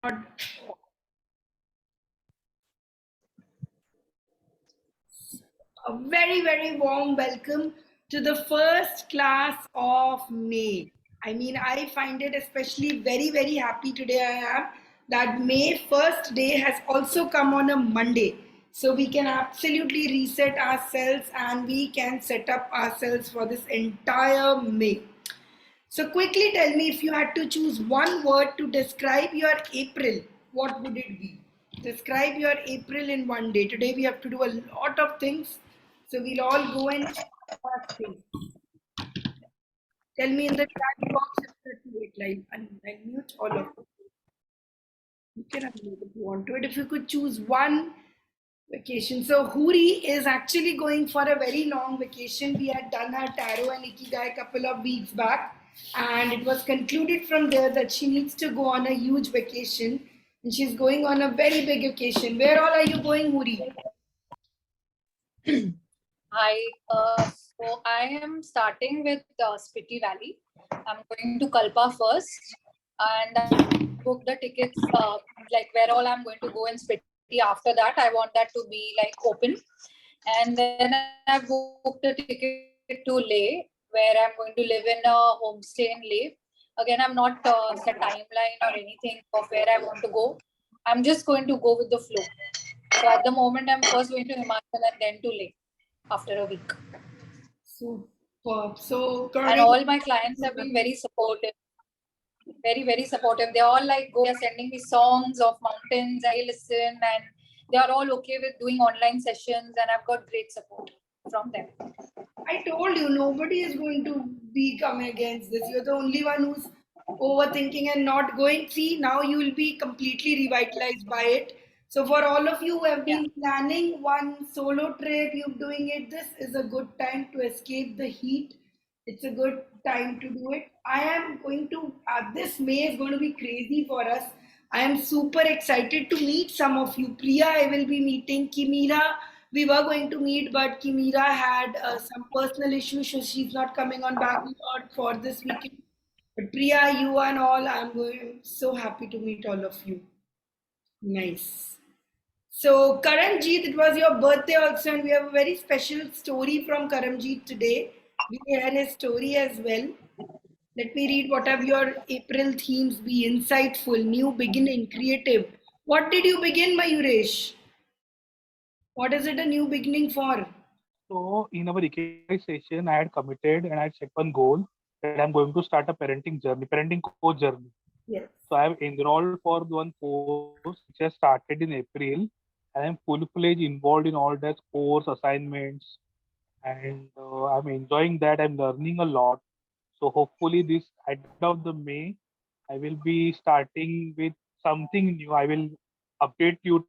A very, very warm welcome to the first class of May. I mean, I find it especially very, very happy today. I am that May first day has also come on a Monday. So we can absolutely reset ourselves and we can set up ourselves for this entire May. So quickly tell me, if you had to choose one word to describe your April, what would it be? Describe your April in one day. Today we have to do a lot of things. So we'll all go and first things. Tell me in the chat box if you do it live and mute all of you. You can unmute if you want to it. If you could choose one vacation. So Huri is actually going for a very long vacation. We had done her tarot and ikigai a couple of weeks back, and it was concluded from there that she needs to go on a huge vacation, and she's going on a very big vacation. Where all are you going, Huri? Hi, so I am starting with Spiti Valley. I'm going to Kalpa first, and I booked the tickets like where all I'm going to go in Spiti. After that, I want that to be like open, and then I booked a ticket to Leh, where I'm going to live in a homestay in Leh. Again, I'm not set timeline or anything of where I want to go. I'm just going to go with the flow. So at the moment, I'm first going to Himachal and then to Leh after a week. Superb. So, and all my clients have been very supportive. Very, very supportive. They're all like, they're sending me songs of mountains. I listen, and they are all okay with doing online sessions, and I've got great support from them. I told you, nobody is going to be coming against this. You're the only one who's overthinking and not going. See, now you will be completely revitalized by it. So for all of you who have been planning one solo trip, you're doing it, this is a good time to escape the heat. It's a good time to do it. I am going to, this May is going to be crazy for us. I am super excited to meet some of you. Priya, I will be meeting. Kimira, we were going to meet, but Kimira had some personal issues, so she's not coming on Bangalore for this weekend. But Priya, you and all, I'm so happy to meet all of you. Nice. So Karanjeet, it was your birthday also, and we have a very special story from Karanjeet today. We hear his story as well. Let me read. What have your April themes be? Insightful, new beginning, creative. What did you begin, Mayuresh? What is it a new beginning for? So in our Ikigai session, I had committed and I had set one goal that I'm going to start a parenting journey, parenting coach journey. Yes. So I have enrolled for one course which has started in April. I am full-fledged involved in all that course assignments, and I'm enjoying that. I'm learning a lot. So hopefully this at the end of the May, I will be starting with something new. I will update you,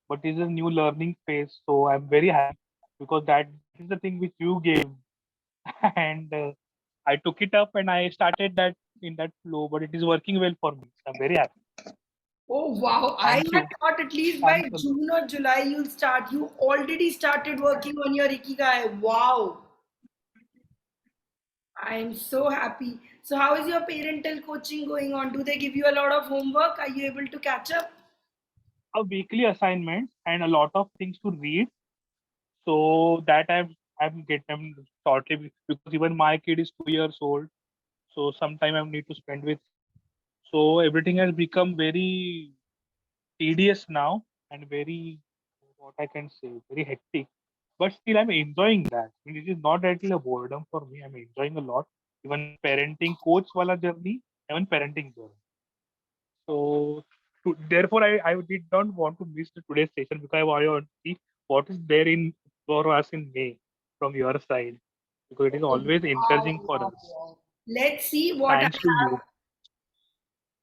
but it's a new learning phase. So I'm very happy because that is the thing which you gave, and I took it up and I started that in that flow. But it is working well for me. I'm very happy. Oh wow! I had thought at least by June or July you'll start. You already started working on your Ikigai. Wow! I'm so happy. So how is your parental coaching going on? Do they give you a lot of homework? Are you able to catch up? A weekly assignment and a lot of things to read. So that I'm getting shortly because even my kid is 2 years old. So sometime I need to spend with. So everything has become very tedious now and very, what I can say, very hectic. But still, I'm enjoying that. I mean, it is not actually a boredom for me. I'm enjoying a lot. Even parenting coach wala journey, even parenting journey. So therefore, I did not want to miss the today's session because I want to see what is there in for us in May from your side, because it is always encouraging for us. Let's see what Thanks I to have. you.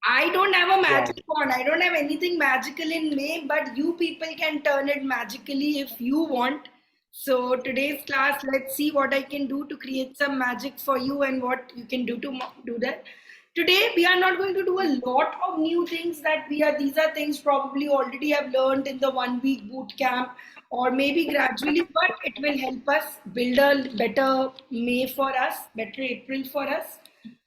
I don't have a magic wand. I don't have anything magical in May, but you people can turn it magically if you want. So today's class, let's see what I can do to create some magic for you and what you can do to do that. Today, we are not going to do a lot of new things that these are things probably already have learned in the 1 week boot camp or maybe gradually, but it will help us build a better May for us, better April for us.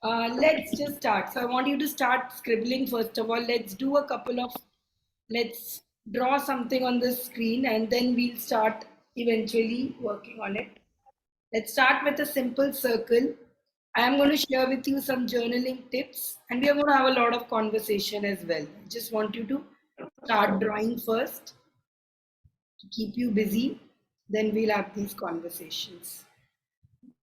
Let's just start. So I want you to start scribbling first of all. Let's draw something on the screen and then we'll start eventually working on it. Let's start with a simple circle. I am going to share with you some journaling tips and we are going to have a lot of conversation as well. I just want you to start drawing first to keep you busy. Then we'll have these conversations.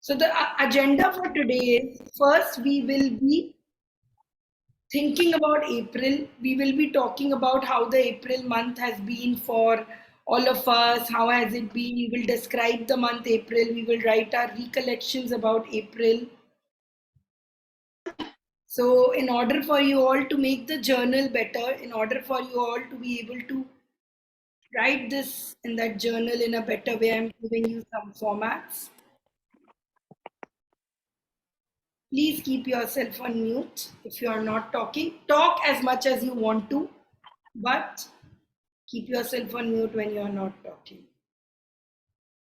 So the agenda for today is first we will be thinking about April. We will be talking about how the April month has been for all of us. How has it been? We will describe the month April. We will write our recollections about April. So, in order for you all to make the journal better, in order for you all to be able to write this in that journal in a better way, I'm giving you some formats. Please keep yourself on mute if you are not talking. Talk as much as you want to, but keep yourself on mute when you are not talking.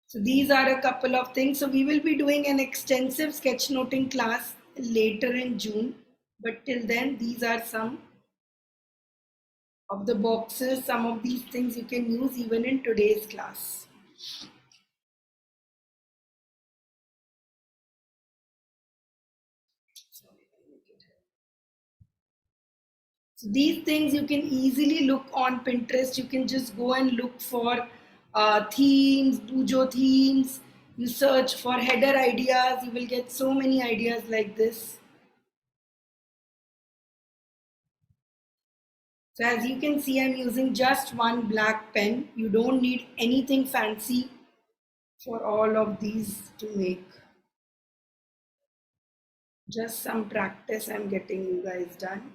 So these are a couple of things. So we will be doing an extensive sketchnoting class later in June. But till then, these are some of the boxes. Some of these things you can use even in today's class. So these things you can easily look on Pinterest. You can just go and look for themes, bujo themes. You search for header ideas. You will get so many ideas like this. So as you can see, I'm using just one black pen. You don't need anything fancy for all of these to make. Just some practice I'm getting you guys done.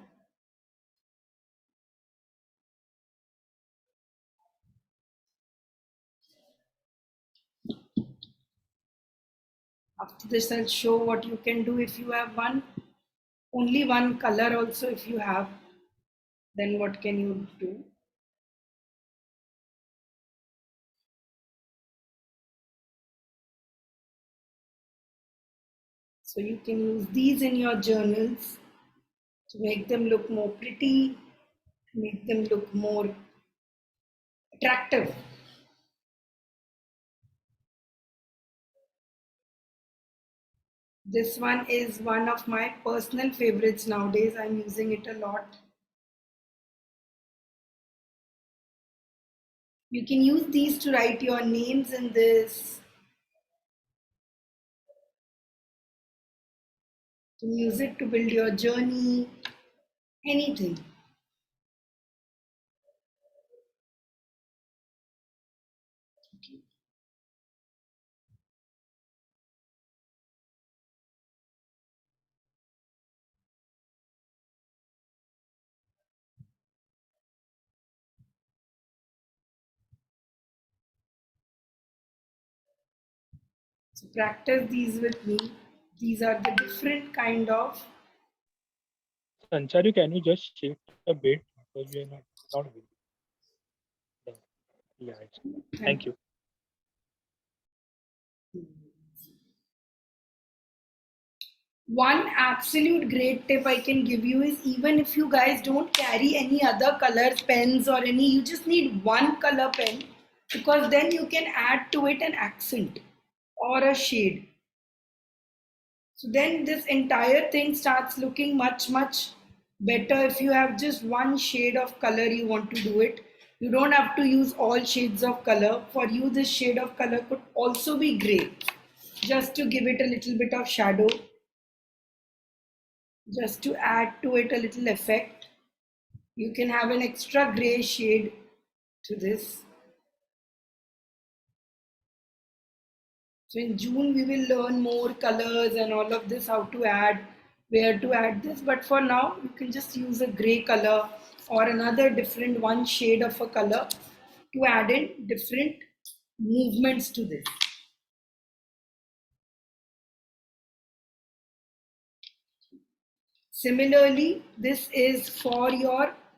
After this, I'll show what you can do if you have only one color also if you have, then what can you do? So you can use these in your journals to make them look more pretty, make them look more attractive. This one is one of my personal favorites nowadays. I'm using it a lot. You can use these to write your names in this, to use it to build your journey, anything. So practice these with me. These are the different kind of. Sanchari, can you just shift a bit because we are not good. Yeah, thank you. One absolute great tip I can give you is even if you guys don't carry any other colors, pens or any, you just need one color pen because then you can add to it an accent or a shade. So then this entire thing starts looking much, much better if you have just one shade of color you want to do it. You don't have to use all shades of color. For you, this shade of color could also be gray, just to give it a little bit of shadow, just to add to it a little effect. You can have an extra gray shade to this. So in June, we will learn more colors and all of this, how to add, where to add this. But for now, you can just use a gray color or another different one shade of a color to add in different movements to this. Similarly, this is for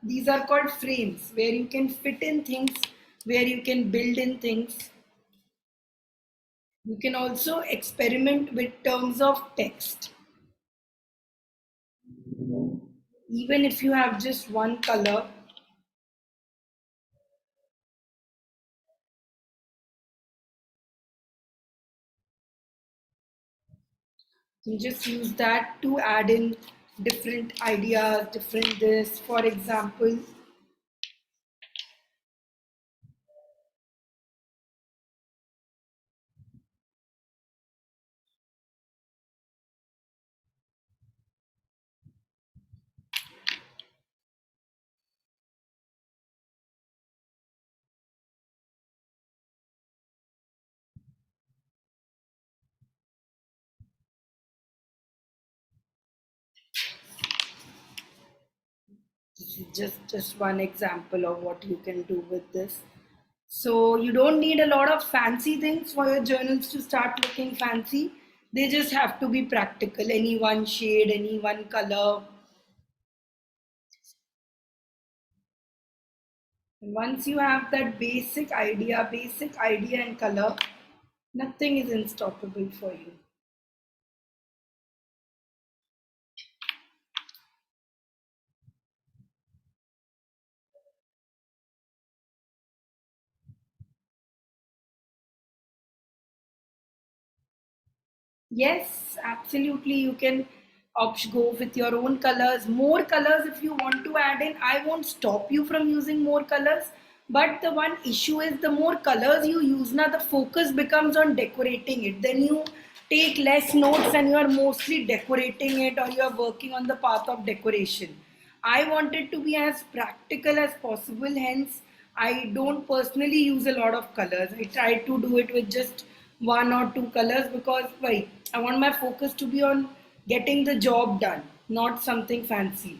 these are called frames where you can fit in things, where you can build in things. You can also experiment with terms of text. Even if you have just one color, you just use that to add in different ideas, different this. For example, this is just one example of what you can do with this. So you don't need a lot of fancy things for your journals to start looking fancy. They just have to be practical. Any one shade, any one color. And once you have that basic idea and color, nothing is unstoppable for you. Yes, absolutely. You can go with your own colors. More colors if you want to add in. I won't stop you from using more colors. But the one issue is the more colors you use, now the focus becomes on decorating it. Then you take less notes and you are mostly decorating it, or you are working on the path of decoration. I want it to be as practical as possible, hence, I don't personally use a lot of colors. I try to do it with just one or two colors because why? I want my focus to be on getting the job done, not something fancy.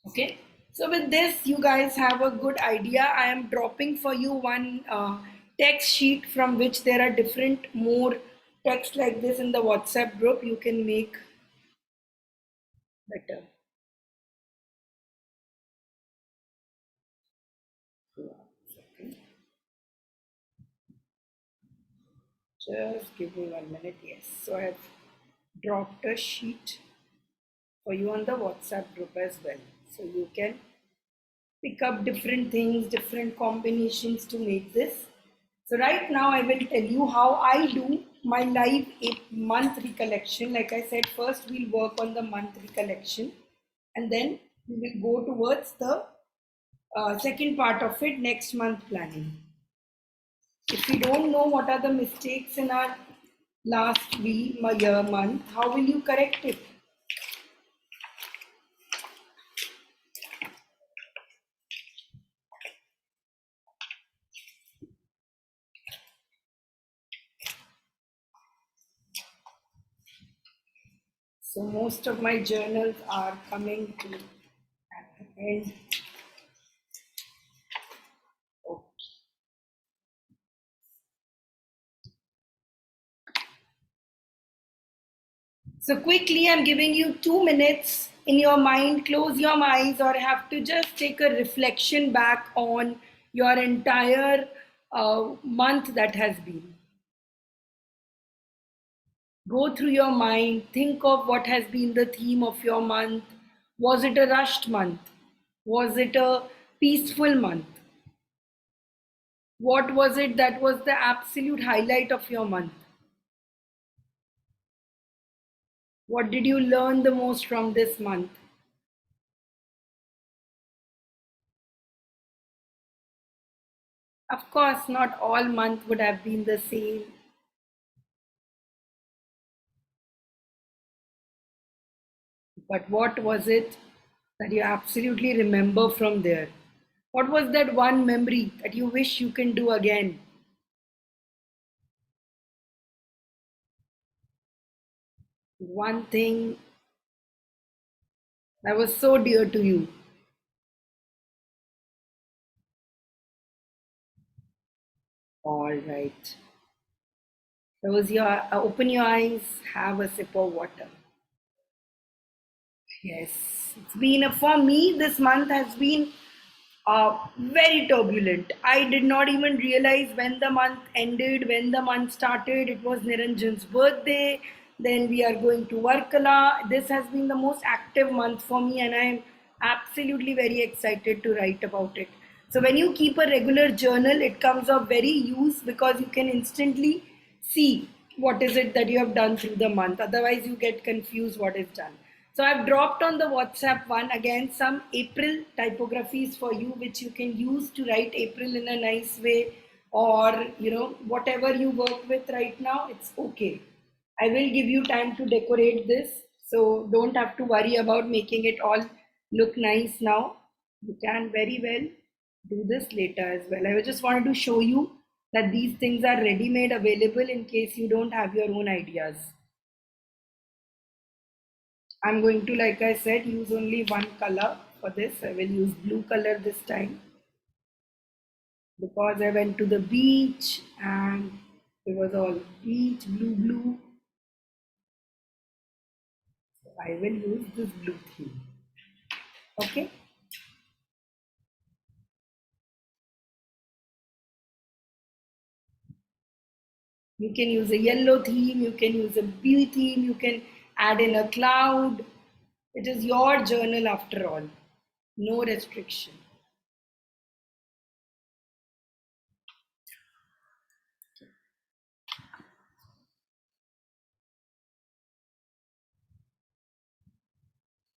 Okay, so with this, you guys have a good idea. I am dropping for you one text sheet from which there are different more text like this in the WhatsApp group. You can make better. Just give me 1 minute. Yes, so I have dropped a sheet for you on the WhatsApp group as well. So you can pick up different things, different combinations to make this. So right now I will tell you how I do my live month recollection. Like I said, first we'll work on the month recollection and then we will go towards the second part of it, next month planning. If we don't know what are the mistakes in our last week, year, month, how will you correct it? So most of my journals are coming to an end. Okay. So quickly, I'm giving you 2 minutes in your mind. Close your eyes or have to just take a reflection back on your entire month that has been. Go through your mind, think of what has been the theme of your month. Was it a rushed month? Was it a peaceful month? What was it that was the absolute highlight of your month? What did you learn the most from this month? Of course, not all month would have been the same. But what was it that you absolutely remember from there? What was that one memory that you wish you can do again? One thing that was so dear to you. All right. Close your, open your eyes, have a sip of water. Yes, it's been for me. This month has been very turbulent. I did not even realize when the month ended, when the month started. It was Niranjan's birthday. Then we are going to Varkala. This has been the most active month for me, and I am absolutely very excited to write about it. So when you keep a regular journal, it comes of very use because you can instantly see what is it that you have done through the month. Otherwise, you get confused what is done. So I've dropped on the WhatsApp one again some April typographies for you, which you can use to write April in a nice way, or whatever you work with right now, it's okay. I will give you time to decorate this, so don't have to worry about making it all look nice now. You can very well do this later as well. I just wanted to show you that these things are ready made available in case you don't have your own ideas. I'm going to, like I said, use only one color for this. I will use blue color this time because I went to the beach and it was all beach blue. So I will use this blue theme. Okay. You can use a yellow theme, you can use a blue theme, you can add in a cloud. It is your journal after all. No restriction.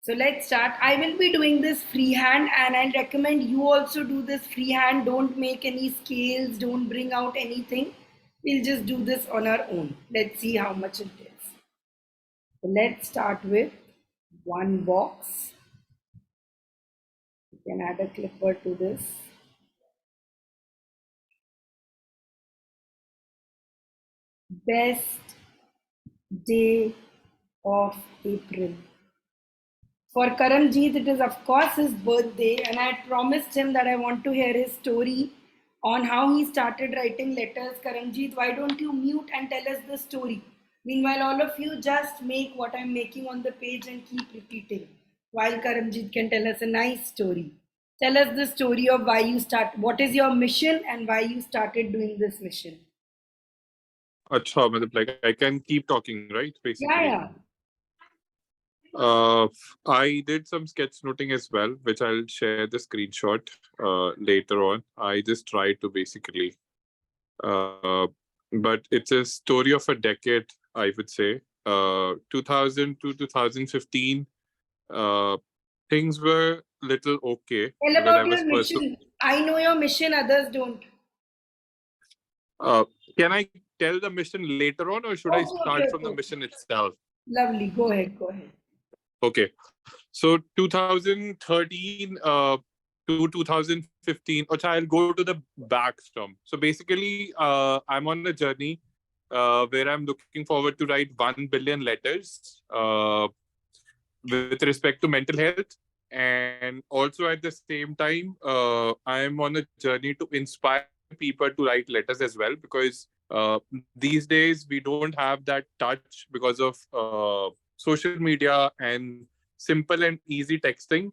So let's start. I will be doing this freehand, and I recommend you also do this freehand. Don't make any scales, don't bring out anything. We'll just do this on our own. Let's see how much it is. So let's start with one box. You can add a clipper to this. Best day of April. For Karamjeet, it is of course his birthday, and I had promised him that I want to hear his story on how he started writing letters. Karamjeet, why don't you mute and tell us the story? Meanwhile, all of you just make what I'm making on the page and keep repeating while Karamjeet can tell us a nice story. Tell us the story of why you start, what is your mission and why you started doing this mission. Acha, like I can keep talking, right? Basically. Yeah. Uh, I did some sketch noting as well, which I'll share the screenshot later on. I just tried to basically, uh, but it's a story of a decade, I would say. 2000 to 2015, things were little okay Tell because I about was your mission. I know your mission, others don't. Uh, can I tell the mission later on, or should I start from the Okay. mission itself? Lovely. Go ahead. Okay. So 2013 to 2015, or I'll go to the back storm. So basically, I'm on a journey where I'm looking forward to write 1 billion letters with respect to mental health. And also at the same time, I'm on a journey to inspire people to write letters as well, because these days we don't have that touch because of social media and simple and easy texting.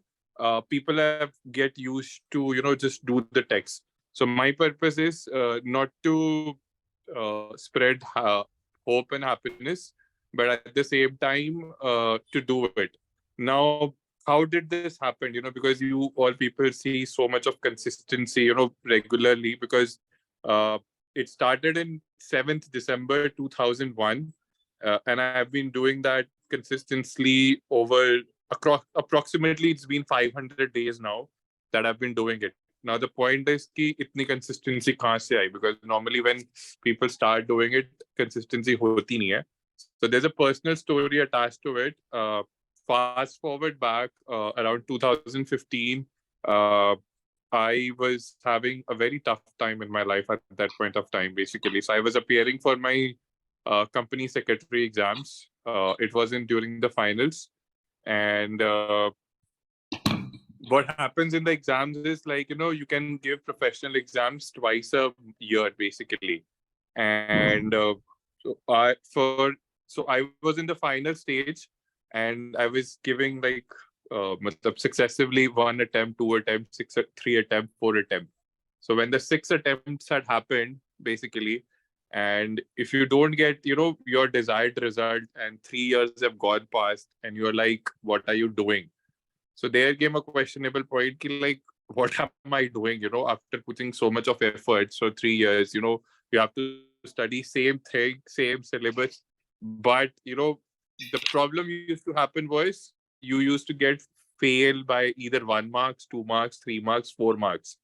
People have get used to just do the text. So my purpose is not to spread hope and happiness, but at the same time to do it. Now, how did this happen? Because you all people see so much of consistency, regularly, because uh, it started in 7th December 2001, and I've been doing that consistently over across approximately, it's been 500 days now that I've been doing it. Now the point is कि इतनी consistency कहाँ से आई? Because normally when people start doing it, consistency होती नहीं है. So there's a personal story attached to it. Fast forward back around 2015, uh, I was having a very tough time in my life at that point of time, basically. So I was appearing for my company secretary exams. It wasn't during the finals. And what happens in the exams is, like, you can give professional exams twice a year, basically. And so I was in the final stage, and I was giving like matlab successively one attempt, two attempts, three attempt, four attempt. So when the six attempts had happened, basically, And if you don't get, your desired result, and 3 years have gone past, and you're like, what are you doing? So there came a questionable point, ki like, what am I doing? After putting so much of effort, so 3 years, you have to study same thing, same syllabus, but the problem used to happen was you used to get fail by either 1 marks, 2 marks, 3 marks, 4 marks.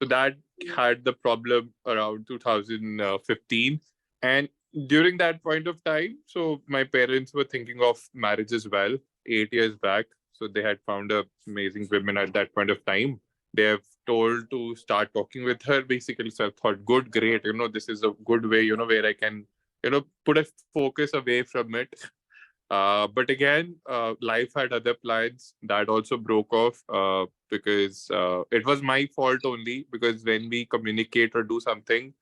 So that had the problem around 2015. And during that point of time, so my parents were thinking of marriage as well, 8 years back. So they had found a amazing women at that point of time. They have told to start talking with her basically. So I thought, good, great. This is a good way, where I can, put a focus away from it. But again, life had other plans that also broke off because it was my fault only. Because when we communicate or do something,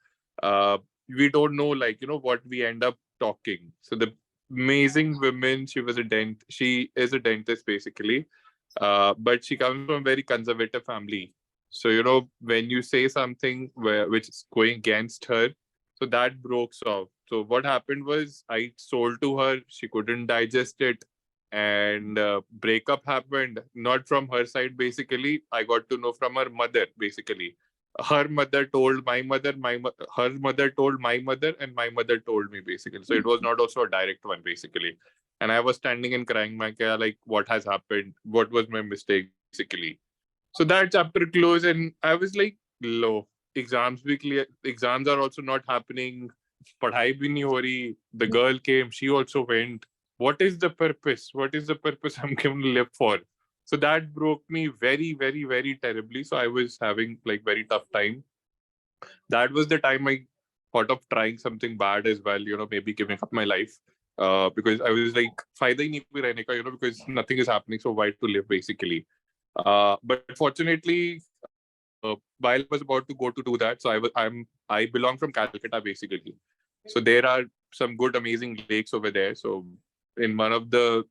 uh, we don't know, like, what we end up talking. So the amazing woman, she is a dentist basically, but she comes from a very conservative family. So, when you say something which is going against her, so that broke off. So what happened was I sold to her. She couldn't digest it, and breakup happened. Not from her side, basically. I got to know from her mother, basically. Her mother told my mother, her mother told my mother, and my mother told me, basically. So it was not also a direct one, basically. And I was standing and crying, like, what has happened? What was my mistake, basically? So that chapter closed, and I was like, low. Exams be clear. Exams are also not happening. Padhai bhi nahi ho rahi. The girl came. She also went. What is the purpose? What is the purpose I'm going to live for? So that broke me very, very, very terribly. So I was having like very tough time. That was the time I thought of trying something bad as well. Maybe giving up my life. Because I was like, फायदा ही नहीं कोई रहने का, because nothing is happening. So why to live, basically? But fortunately, while I was about to go to do that, so I belong from Calcutta basically. So there are some good, amazing lakes over there. So in one of the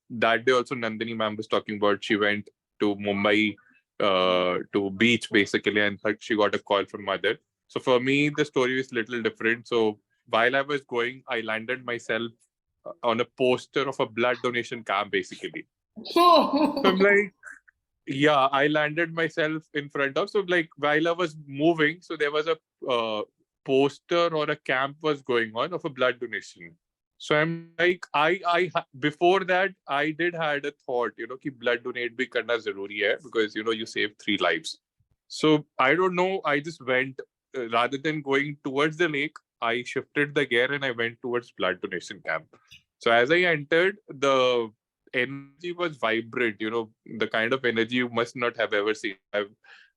that day also Nandini ma'am was talking about, she went to Mumbai to beach basically, and like she got a call from mother. So for me, the story is little different. So while I was going, I landed myself on a poster of a blood donation camp basically. So I'm like, yeah, I landed myself in front of. So like while I was moving, so there was a poster or a camp was going on of a blood donation. So I'm like, before that I did had a thought, कि blood donate bhi karna zaruri hai, because you save 3 lives. So I don't know, I just went, rather than going towards the lake, I shifted the gear and I went towards blood donation camp. So as I entered, the energy was vibrant, the kind of energy you must not have ever seen.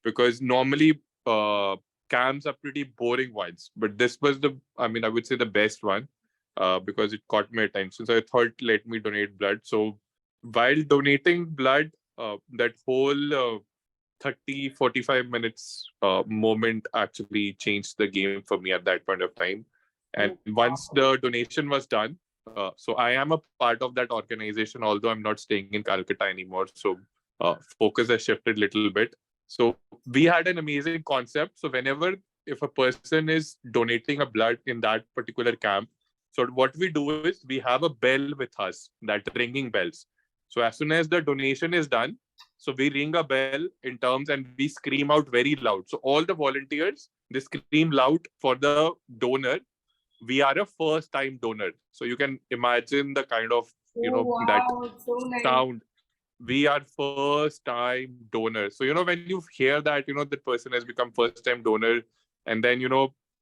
Because normally camps are pretty boring ones, but this was I would say the best one, because it caught my attention. So I thought, let me donate blood. So while donating blood, that whole 30-45 minutes moment actually changed the game for me at that point of time. And once the donation was done, so I am a part of that organization, although I'm not staying in Calcutta anymore. So focus has shifted a little bit. So we had an amazing concept. So whenever, if a person is donating a blood in that particular camp, so what we do is we have a bell with us, that ringing bells. So as soon as the donation is done, so we ring a bell in terms and we scream out very loud. So all the volunteers, they scream loud for the donor. We are a first time donor. So you can imagine the kind of, Oh, that wow, it's so nice. sound. We are first time donors. So, when you hear that, the person has become first time donor, and then,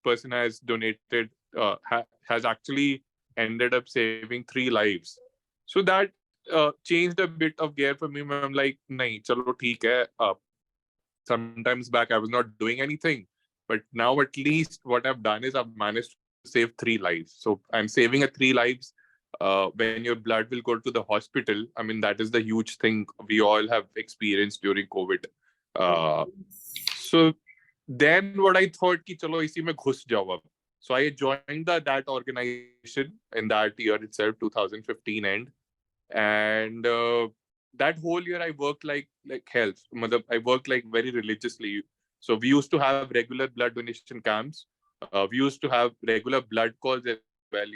person has donated, has actually ended up saving 3 lives. So that changed a bit of gear for me. I'm like, nahi, chalo, theek hai. Sometimes back, I was not doing anything. But now at least what I've done is I've managed to save 3 lives. So I'm saving 3 lives. When your blood will go to the hospital, that is the huge thing we all have experienced during COVID. So then what I thought, ki chalo isi mein ghus jao ab. So I joined that organization in that year itself, 2015 end. And that whole year I worked like health. I worked like very religiously. So we used to have regular blood donation camps. We used to have regular blood calls as well.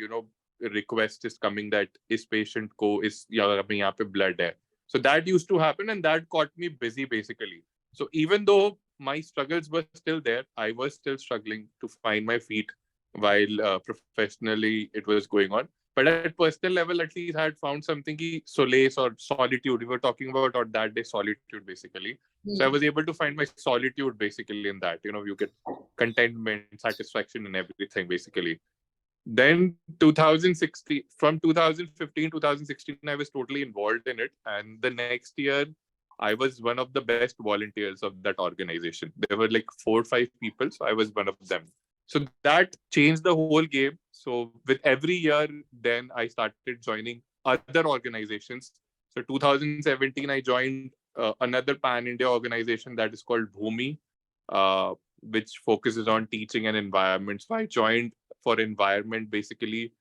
Request is coming that is patient ko is yahan pe blood hai. So that used to happen, and that caught me busy basically. So even though my struggles were still there, I was still struggling to find my feet while professionally it was going on. But at personal level, at least I had found something ki solace or solitude. We were talking about on that day solitude basically. So I was able to find my solitude basically in that. You get contentment, satisfaction, and everything basically. Then 2016, from 2015 2016, I was totally involved in it, and the next year I was one of the best volunteers of that organization. There were like 4 or 5 people, so I was one of them. So that changed the whole game. So with every year, then I started joining other organizations. So 2017, I joined another pan India organization that is called Bhumi, which focuses on teaching and environment. So I joined for environment basically.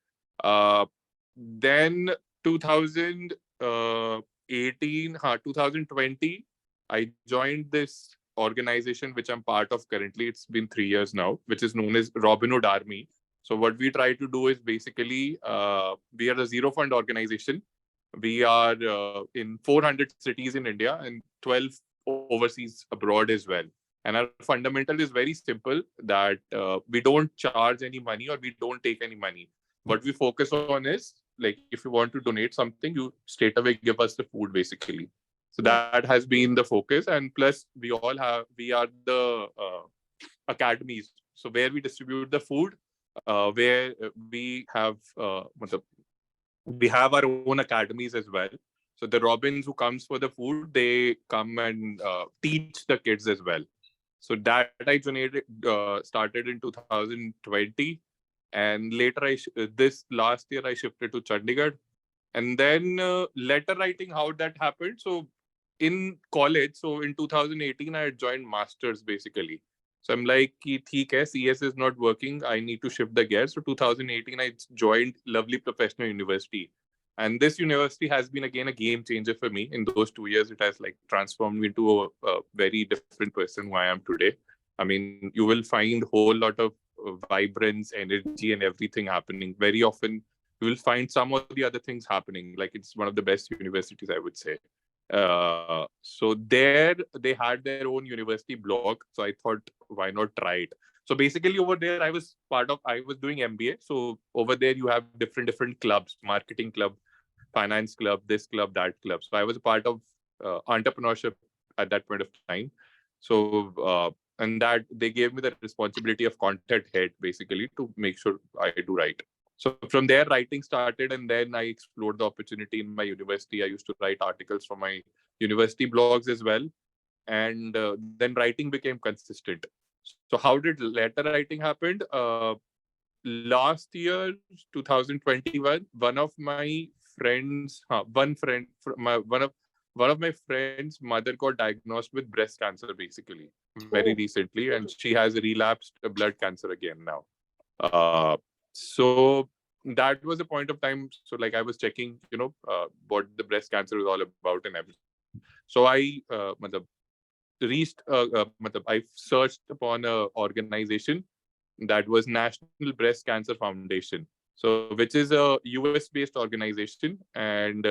Then 2018, 2020, I joined this organization which I'm part of currently. It's been 3 years now, which is known as Robin Hood Army. So what we try to do is basically we are a zero fund organization. We are in 400 cities in India and 12 overseas abroad as well. And our fundamental is very simple that we don't charge any money or we don't take any money. What we focus on is like if you want to donate something, you straight away give us the food basically. So that has been the focus. And plus we are the academies. So where we distribute the food, where we have our own academies as well. So the Robins who comes for the food, they come and teach the kids as well. So that I started in 2020, and later this last year I shifted to Chandigarh, and then letter writing. How that happened? So in college, so in 2018, I had joined masters basically. So I'm like, "Ki, theek hai, CS is not working. I need to shift the gear." So 2018, I joined Lovely Professional University. And this university has been again a game changer for me. In those 2 years, it has like transformed me into a very different person who I am today. I mean, you will find whole lot of vibrance, energy, and everything happening. Very often, you will find some of the other things happening. Like it's one of the best universities, I would say. So there they had their own university blog. So I thought, why not try it? So basically over there, I was doing MBA. So over there, you have different clubs, marketing club, finance club, this club, that club. So I was a part of entrepreneurship at that point of time. So and that they gave me the responsibility of content head basically to make sure I do right. So from there, writing started, and then I explored the opportunity in my university. I used to write articles for my university blogs as well, and then writing became consistent. So how did letter writing happen? Last year, 2021, one of my friends, one friend, one of my friends' mother got diagnosed with breast cancer basically very recently, and she has relapsed blood cancer again now. Uh, so that was a point of time. So like I was checking, what the breast cancer is all about and everything. So matlab, I searched upon a organization that was National Breast Cancer Foundation. So which is a US based organization, and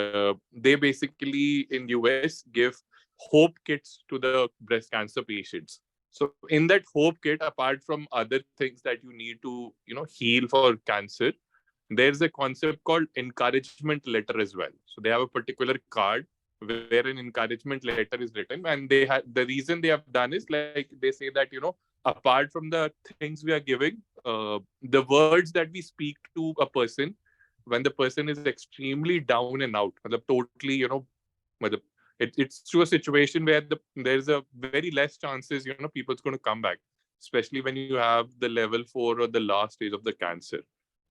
they basically in US give hope kits to the breast cancer patients. So in that hope kit, apart from other things that you need to heal for cancer, there's a concept called encouragement letter as well. So they have a particular card where an encouragement letter is written, and the reason they have done is like they say that apart from the things we are giving, the words that we speak to a person when the person is extremely down and out, totally, matlab, it's to a situation where there's a very less chances, people's going to come back, especially when you have the level 4 or the last stage of the cancer.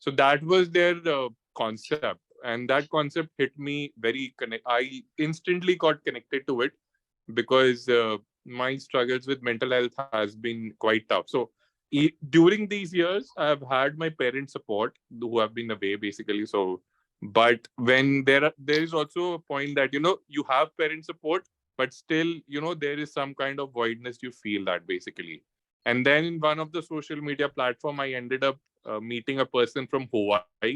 So that was their concept, and that concept hit me very connect. I instantly got connected to it because my struggles with mental health has been quite tough. So during these years, I've had my parents' support who have been away basically. So, but when there is also a point that you have parent support, but still there is some kind of voidness you feel that basically. And then in one of the social media platform, I ended up meeting a person from Hawaii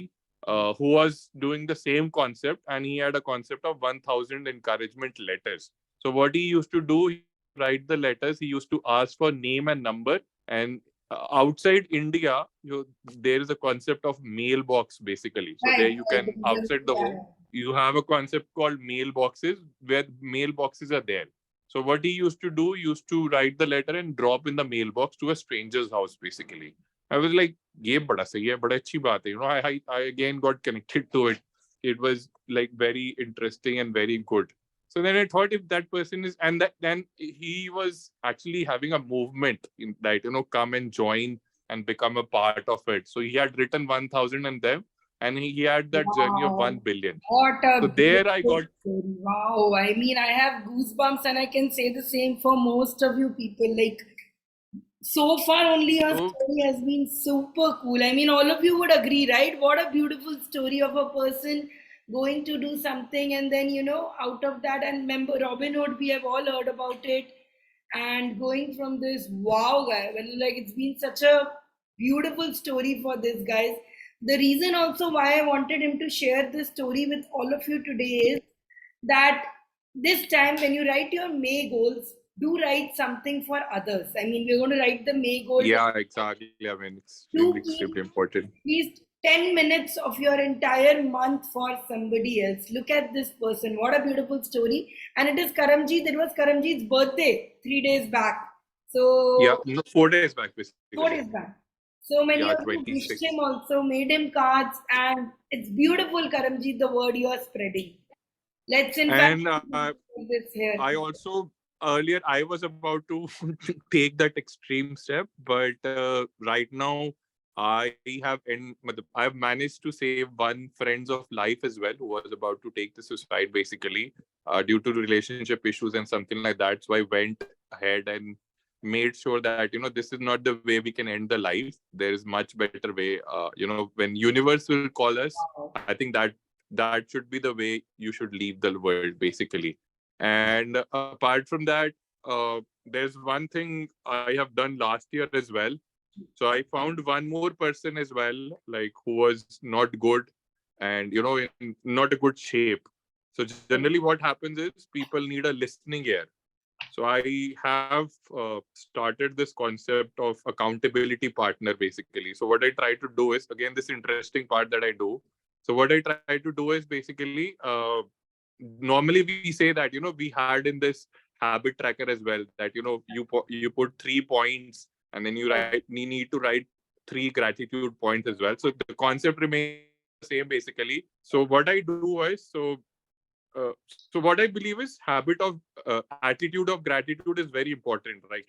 who was doing the same concept, and he had a concept of 1,000 encouragement letters. So what he used to do, he used to write the letters. He used to ask for name and number. And outside India, there is a concept of mailbox basically. So there Right, you right. can, outside the home, you have a concept called mailboxes where mailboxes are there. So what he used to do, used to write the letter and drop in the mailbox to a stranger's house, basically. I was like, "ये बड़ा सही है, बड़ा अच्छी बात है." I again got connected to it. It was like very interesting and very good. So then I thought, if that person is, and that then he was actually having a movement in that, come and join and become a part of it. So he had written 1,000 and them, and he had that journey of 1 Wow. billion. What So a there I beautiful got, story. Wow. I mean, I have goosebumps, and I can say the same for most of you people. Like, so far, only your so story has been super cool. I mean, all of you would agree, right? What a beautiful story of a person going to do something, and then, out of that, and remember Robin Hood, we have all heard about it, and going from this wow guy, well, like, it's been such a beautiful story for this guys. The reason also why I wanted him to share this story with all of you today is that this time when you write your May goals, do write something for others. I mean, we're going to write the May goal yeah, exactly. I mean, to extremely keep important. at least 10 minutes of your entire month for somebody else. Look at this person. What a beautiful story. And it is Karamjeet. It was Karamjeet's birthday 3 days back. Yeah, So, no, 4 days back, basically. 4 days back. So many Yeah, of you wished 26. him also, made him cards, and it's beautiful, Karamjeet, the word you are spreading. Let's in fact And put this here. I also, earlier, I was about to take that extreme step, but right now, I I've managed to save one friends of life as well who was about to take the suicide basically due to relationship issues and something like that. So I went ahead and made sure that this is not the way we can end the life. There is much better way. When universe will call us, I think that should be the way you should leave the world basically. And apart from that, there's one thing I have done last year as well. So I found one more person as well, like who was not good and in not a good shape. So generally, what happens is people need a listening ear. So I have started this concept of accountability partner basically. So what I try to do is, again, this interesting part that I do. So what I try to do is basically, normally we say that we had in this habit tracker as well that you put 3 points and then you need to write 3 gratitude points as well. So the concept remains the same basically. So what I do is, so what I believe is habit of attitude of gratitude is very important. Like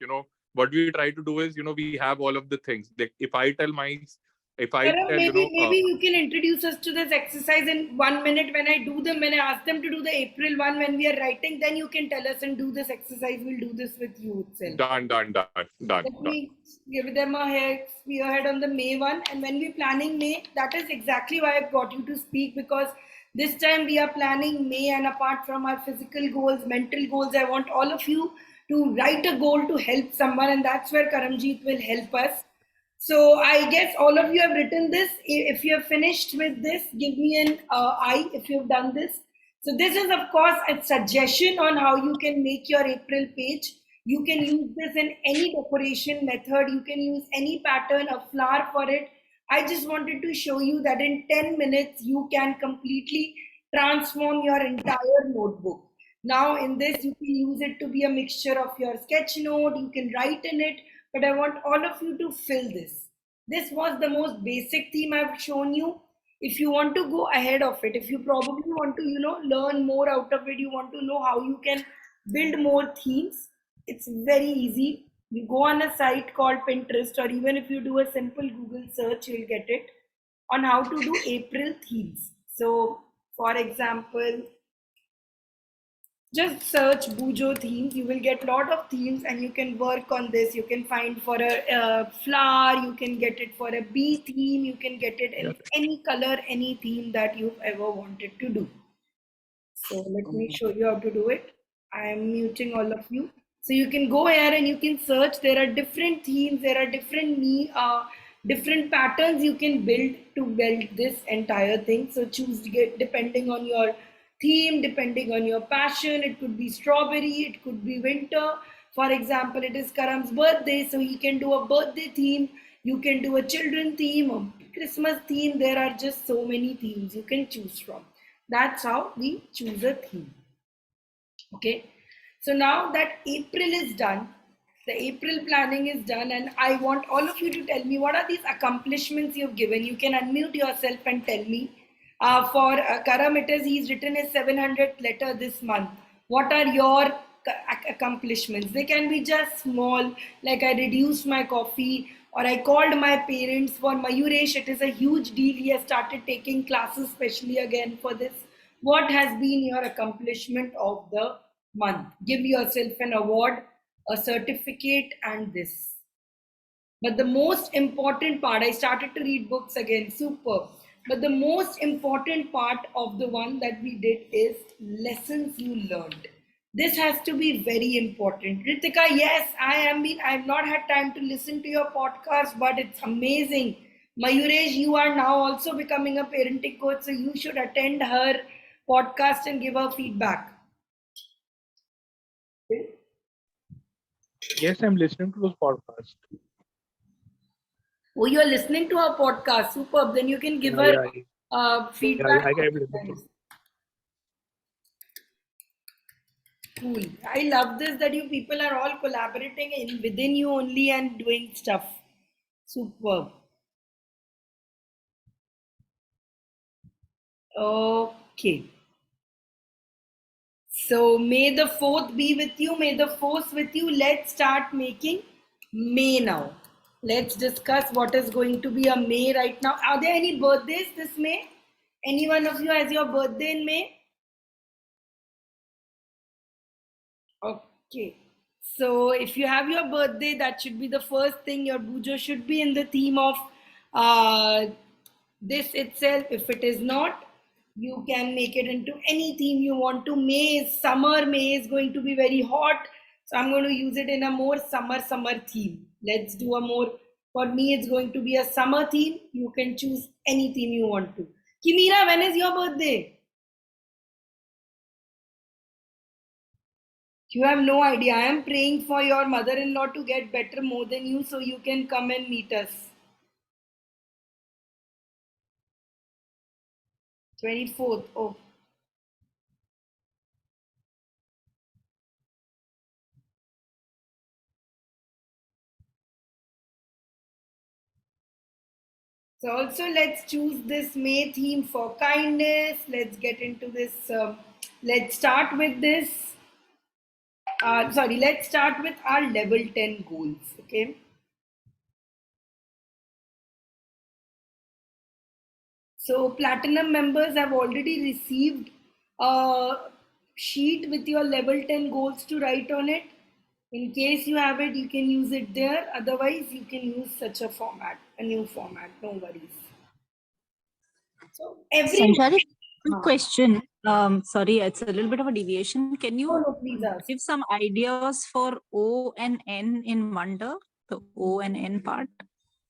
what we try to do is we have all of the things. Like if I Karam, tell maybe you can introduce us to this exercise in 1 minute. When I do them, when I ask them to do the April one, when we are writing, then you can tell us and do this exercise. We'll do this with you itself. done. Let me give them a spearhead on the May one. And when we're planning May, that is exactly why I got you to speak, because this time we are planning May, and apart from our physical goals, mental goals, I want all of you to write a goal to help someone, and that's where Karamjeet will help us. So I guess all of you have written this. If you have finished with this, give me an I if you've done this. So this is of course a suggestion on how you can make your April page. You can use this in any decoration method. You can use any pattern, a flower for it. I just wanted to show you that in 10 minutes you can completely transform your entire notebook. Now in this you can use it to be a mixture of your sketch note. You can write in it, but I want all of you to fill this. This was the most basic theme I've shown you. If you want to go ahead of it, if you probably want to, learn more out of it, you want to know how you can build more themes, it's very easy. You go on a site called Pinterest, or even if you do a simple Google search, you'll get it on how to do April themes. So, for example, just search bujo themes. You will get a lot of themes, and you can work on this. You can find for a flower, you can get it for a bee theme, you can get it in any color, any theme that you've ever wanted to do. So let me show you how to do it. I am muting all of you. So you can go here and you can search. There are different themes. There are different patterns you can build to build this entire thing. So choose depending on your theme, depending on your passion. It could be strawberry. It could be winter. For example, it is Karam's birthday, so he can do a birthday theme. You can do a children theme, a Christmas theme. There are just so many themes you can choose from. That's how we choose a theme. Okay. So now that April is done, the April planning is done, and I want all of you to tell me what are these accomplishments you've given. You can unmute yourself and tell me. For Karam, it is he's written his 700th letter this month. What are your accomplishments? They can be just small, like I reduced my coffee, or I called my parents. For Mayuresh, it is a huge deal. He has started taking classes specially again for this. What has been your accomplishment of the month? Give yourself an award, a certificate, and this. But the most important part, I started to read books again, super. But the most important part of the one that we did is lessons you learned. This has to be very important. Ritika, yes, I've not had time to listen to your podcast, but it's amazing. Mayuresh, you are now also becoming a parenting coach, so you should attend her podcast and give her feedback. Yes, I'm listening to those podcasts. Oh, you're listening to her podcast. Superb. Then you can give Yeah, her yeah, feedback. I listen to. Cool. I love this that you people are all collaborating within you only and doing stuff. Superb. Okay. So may the 4th be with you. May the 4th with you. Let's start making May now. Let's discuss what is going to be a May right now. Are there any birthdays this May? Any one of you has your birthday in May? Okay. So if you have your birthday, that should be the first thing. Your bujo should be in the theme of uh, this itself. If it is not, you can make it into any theme you want to. May is summer. May is going to be very hot. So I'm going to use it in a more summer theme. Let's do a more, for me, it's going to be a summer theme. You can choose any theme you want to. Kimira, when is your birthday? You have no idea. I am praying for your mother-in-law to get better more than you so you can come and meet us. 24th. Oh. So also let's choose this May theme for kindness. Let's get into this. Let's start with this. Let's start with our level 10 goals. Okay. So platinum members have already received a sheet with your level 10 goals to write on it. In case you have it, you can use it there. Otherwise, you can use such a format, a new format. No worries. So Sanchari, quick question. Sorry, it's a little bit of a deviation. Can you please ask. give some ideas for O and N in wonder? The O and N part.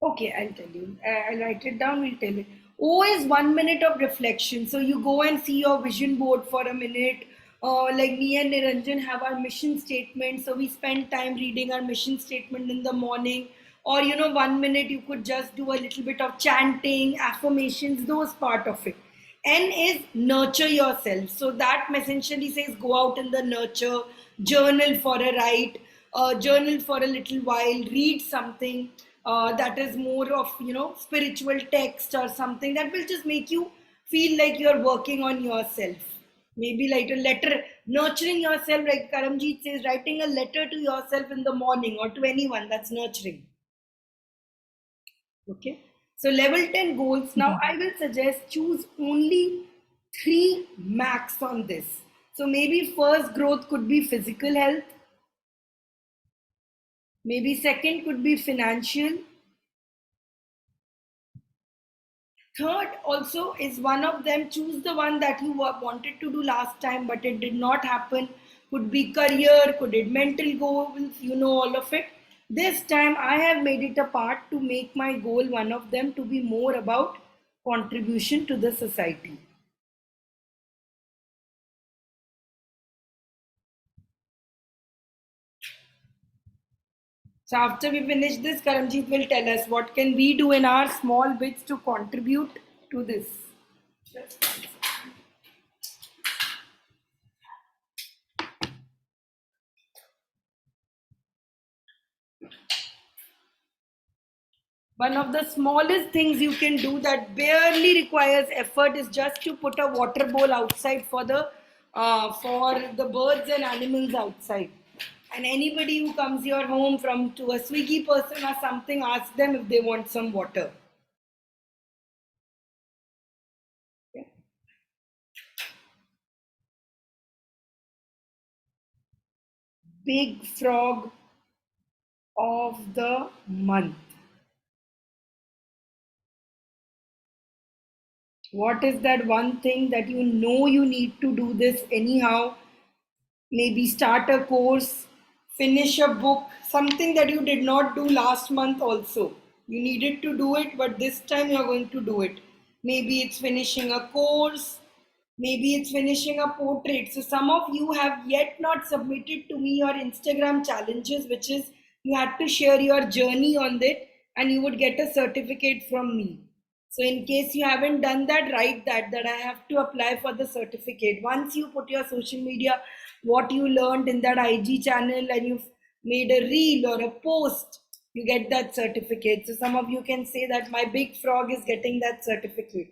Okay, I'll tell you. I'll write it down. We'll tell you. O is 1 minute of reflection. So you go and see your vision board for a minute. Like me and Niranjan have our mission statement. So we spend time reading our mission statement in the morning. Or 1 minute you could just do a little bit of chanting, affirmations, those part of it. N is nurture yourself. So that essentially says go out in the nurture, journal for a write, journal for a little while, read something that is more of spiritual text or something that will just make you feel like you're working on yourself. Maybe like a letter, nurturing yourself, like Karamjeet says, writing a letter to yourself in the morning or to anyone, that's nurturing. Okay. So level 10 goals. Now I will suggest choose only 3 max on this. So maybe first growth could be physical health. Maybe second could be financial. Third also is one of them. Choose the one that you wanted to do last time, but it did not happen. could be career, could be mental goals, you know, all of it. This time I have made it a part to make my goal, one of them, to be more about contribution to the society. So after we finish this, Karamjeet will tell us what can we do in our small bits to contribute to this. One of the smallest things you can do that barely requires effort is just to put a water bowl outside for the birds and animals outside. And anybody who comes your home from to a Swiggy person or something, ask them if they want some water. Okay. Big frog of the month. What is that one thing that you know you need to do this anyhow? Maybe start a course, finish a book, something that you did not do last month also. You needed to do it, but this time you're going to do it. Maybe it's finishing a course, maybe it's finishing a portrait. So some of you have yet not submitted to me your Instagram challenges, which is you had to share your journey on it and you would get a certificate from me. So in case you haven't done that, write that I have to apply for the certificate. Once you put your social media, what you learned in that IG channel, and you've made a reel or a post, you get that certificate. So some of you can say that my big frog is getting that certificate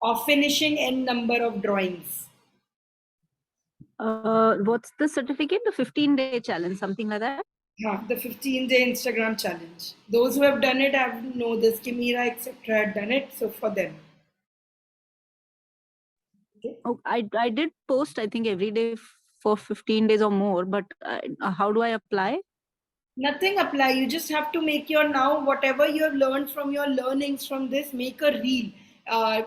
of finishing n number of drawings. What's the certificate? The 15-day challenge, something like that? Yeah, the 15-day Instagram challenge. Those who have done it have know this. Kimira, etc. had done it. So for them. Okay. Oh, I did post, I think, every day for 15 days or more, but how do I apply? Nothing apply. You just have to make your now whatever you have learned from your learnings from this, make a reel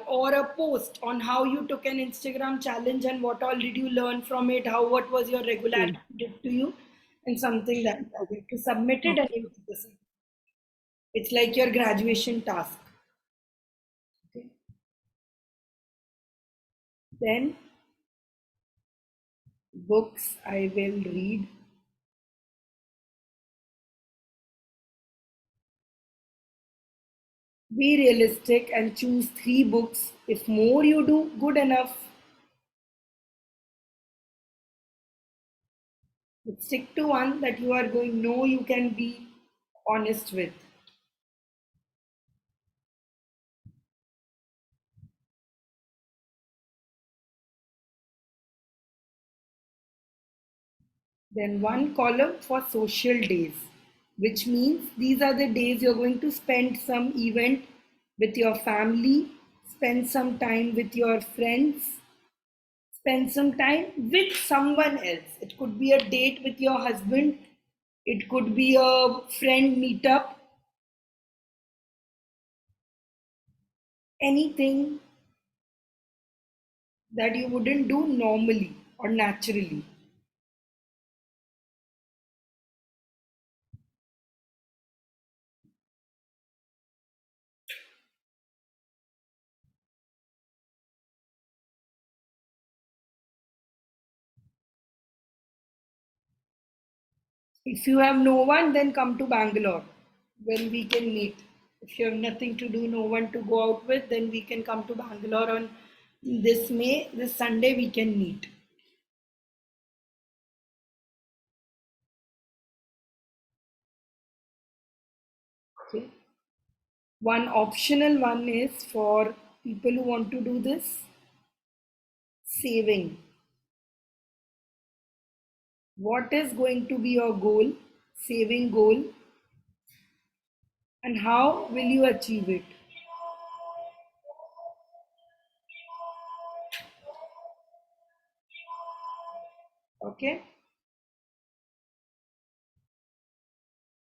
or a post on how you took an Instagram challenge and what all did you learn from it, what was your regular attitude to you, and something like that. You have to submit it and you get the certificate. It's like your graduation task. Okay. Then books I will read. Be realistic and choose 3 books. If more you do, good enough. But stick to one that you are going, know you can be honest with. Then one column for social days, which means these are the days you're going to spend some event with your family, spend some time with your friends, spend some time with someone else. It could be a date with your husband, it could be a friend meetup, anything that you wouldn't do normally or naturally. If you have no one, then come to Bangalore when we can meet. If you have nothing to do, no one to go out with, then we can come to Bangalore on this Sunday we can meet. Okay. One optional one is for people who want to do this, saving. What is going to be your goal, saving goal, and how will you achieve it? Okay.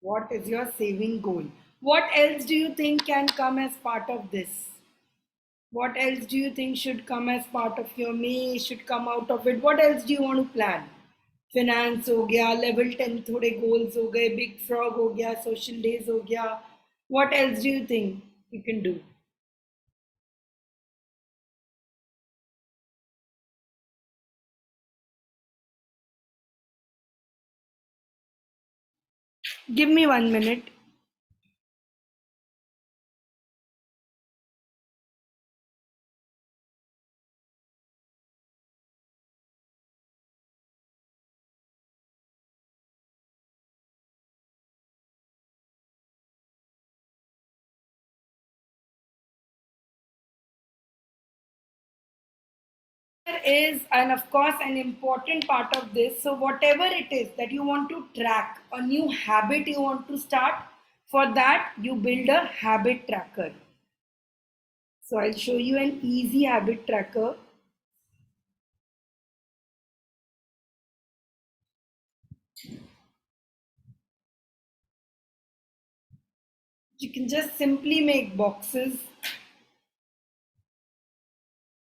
What is your saving goal? What else do you think can come as part of this? What else do you think should come as part of your May, should come out of it? What else do you want to plan? finance हो गया, level 10 थोड़े goals हो गए, big frog हो गया, social days हो गया. What else do you think you can do? Give me 1 minute. Is, and of course, an important part of this. So whatever it is that you want to track, a new habit you want to start, for that you build a habit tracker. So I'll show you an easy habit tracker. You can just simply make boxes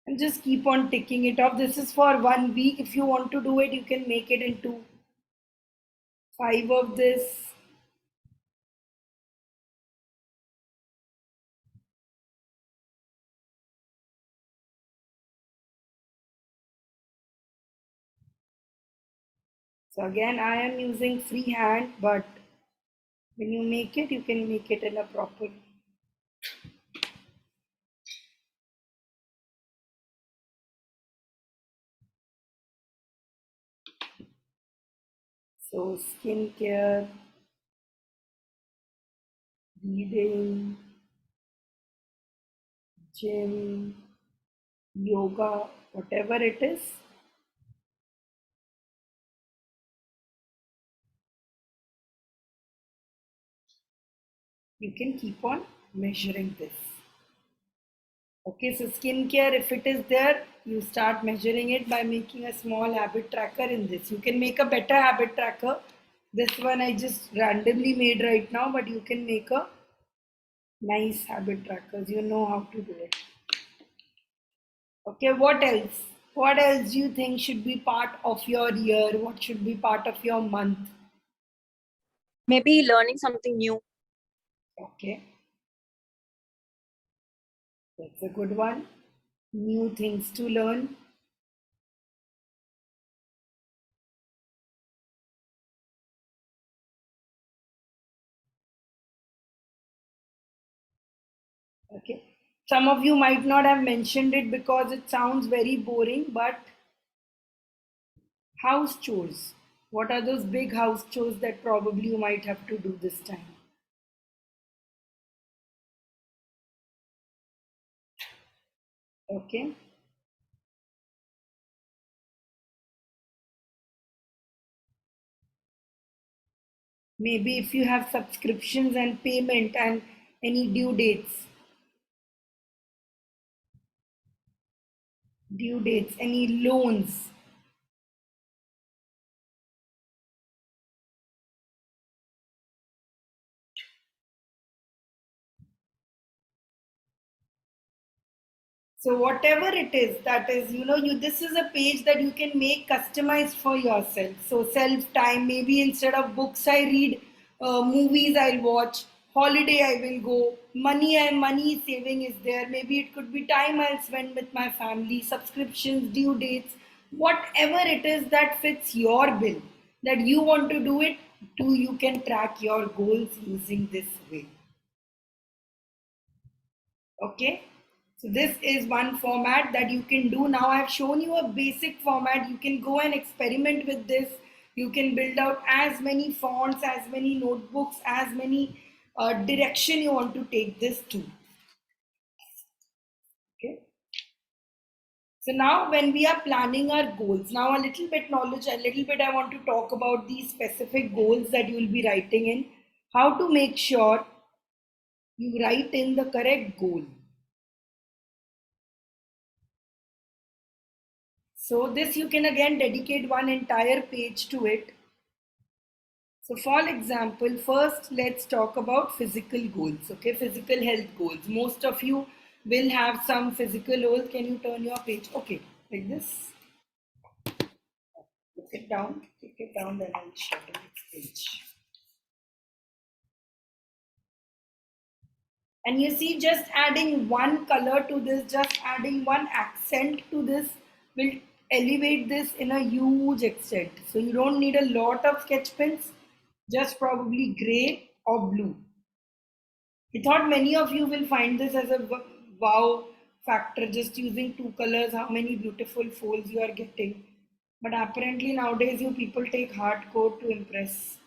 and just keep on ticking it off. This is for 1 week. If you want to do it, you can make it into 5 of this. So again, I am using freehand, but when you make it, you can make it in a proper. So skincare, reading, gym, yoga, whatever it is. You can keep on measuring this. Okay, so skincare, if it is there, you start measuring it by making a small habit tracker in this. You can make a better habit tracker. This one I just randomly made right now, but you can make a nice habit trackers. You know how to do it. Okay, what else? What else do you think should be part of your year? What should be part of your month? Maybe learning something new. Okay, that's a good one. New things to learn. Okay, some of you might not have mentioned it because it sounds very boring, but house chores. What are those big house chores that probably you might have to do this time? Okay. Maybe if you have subscriptions and payment and any due dates, any loans. So whatever it is, that is, this is a page that you can make customized for yourself. So self time, maybe instead of books I read, movies I'll watch, holiday I will go, money saving is there. Maybe it could be time I'll spend with my family, subscriptions, due dates, whatever it is that fits your bill, that you want to do it, you can track your goals using this way. Okay, so this is one format that you can do. Now I've shown you a basic format. You can go and experiment with this. You can build out as many fonts, as many notebooks, as many direction you want to take this to. Okay, so now when we are planning our goals, now a little bit I want to talk about these specific goals that you will be writing in. How to make sure you write in the correct goal. So this you can again dedicate one entire page to it. So for example, first let's talk about physical goals, okay? Physical health goals. Most of you will have some physical goals. Can you turn your page? Okay, like this. Take it down, then I'll show the next page. And you see, just adding one color to this, just adding one accent to this will elevate this in a huge extent. So you don't need a lot of sketch pens, just probably gray or blue. I thought many of you will find this as a wow factor, just using two colors, how many beautiful folds you are getting. But apparently nowadays you people take hardcore to impress.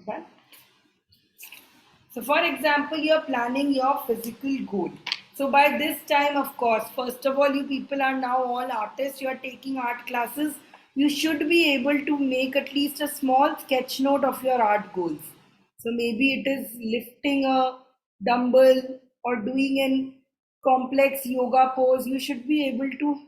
Done. So for example, you're planning your physical goal. So by this time, of course, first of all, you people are now all artists, you are taking art classes. You should be able to make at least a small sketch note of your art goals. So maybe it is lifting a dumbbell or doing an complex yoga pose. You should be able to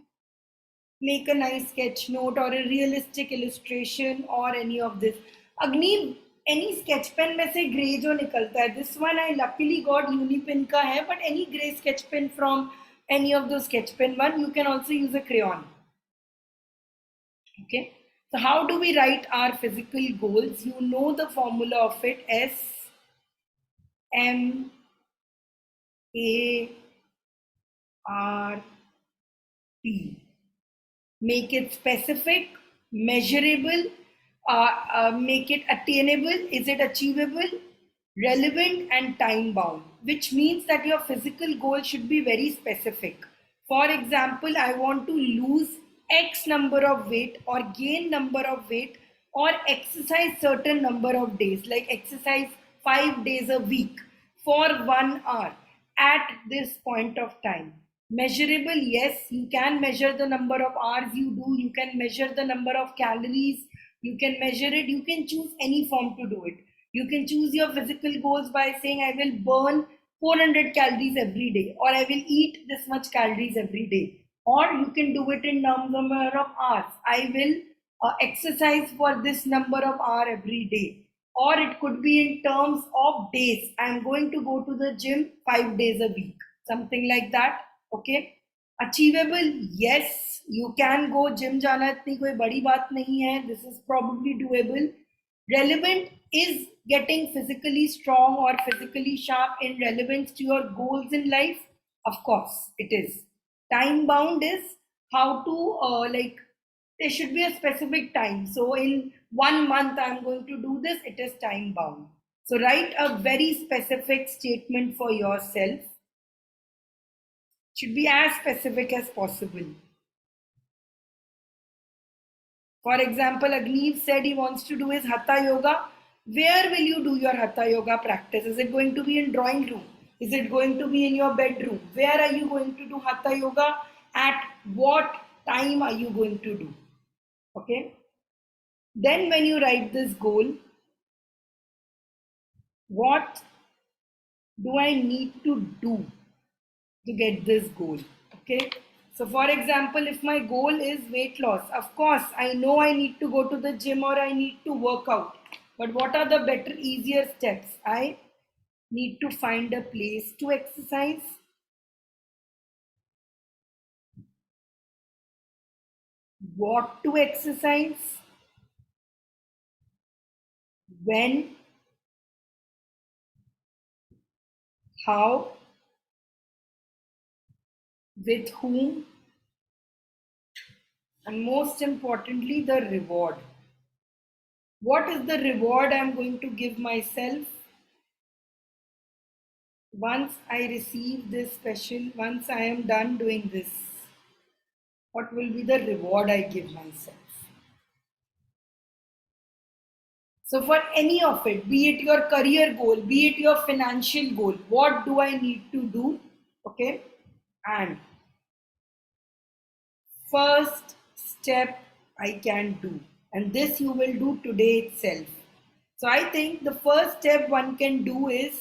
make a nice sketch note or a realistic illustration or any of this. Agni, any sketch pen में से grey जो निकलता है, this one I luckily got Unipen का है, but any gray sketch pen from any of those sketch pen one, you can also use a crayon. Okay, so how do we write our physical goals? You know the formula of it: S M A R T. Make it specific, measurable, make it attainable, is it achievable, relevant, and time bound, which means that your physical goal should be very specific. For example, I want to lose X number of weight or gain number of weight or exercise certain number of days, like exercise 5 days a week for 1 hour at this point of time. Measurable, yes, you can measure the number of hours you do, you can measure the number of calories, you can measure it, you can choose any form to do it. You can choose your physical goals by saying I will burn 400 calories every day, or I will eat this much calories every day. Or you can do it in number of hours. I will exercise for this number of hours every day. Or it could be in terms of days. I am going to go to the gym 5 days a week, something like that. Okay, achievable, yes, you can go gym जाना इतनी कोई बड़ी बात नहीं है, this is probably doable. Relevant is getting physically strong or physically sharp in relevance to your goals in life, of course it is. Time bound is how to like, there should be a specific time, so in 1 month I'm going to do this, it is time bound. So write a very specific statement for yourself. Should be as specific as possible. For example, Agneev said he wants to do his Hatha Yoga. Where will you do your Hatha Yoga practice? Is it going to be in drawing room? Is it going to be in your bedroom? Where are you going to do Hatha Yoga? At what time are you going to do? Okay. Then when you write this goal, what do I need to do to get this goal? Okay, so for example, if my goal is weight loss, of course I know I need to go to the gym or I need to work out, but what are the better, easier steps? I need to find a place to exercise, what to exercise, when, how, with whom, and most importantly, the reward. What is the reward I'm going to give myself once I receive this special, once I am done doing this? What will be the reward I give myself? So for any of it, be it your career goal, be it your financial goal, what do I need to do? Okay, and first step I can do, and this you will do today itself. So I think the first step one can do is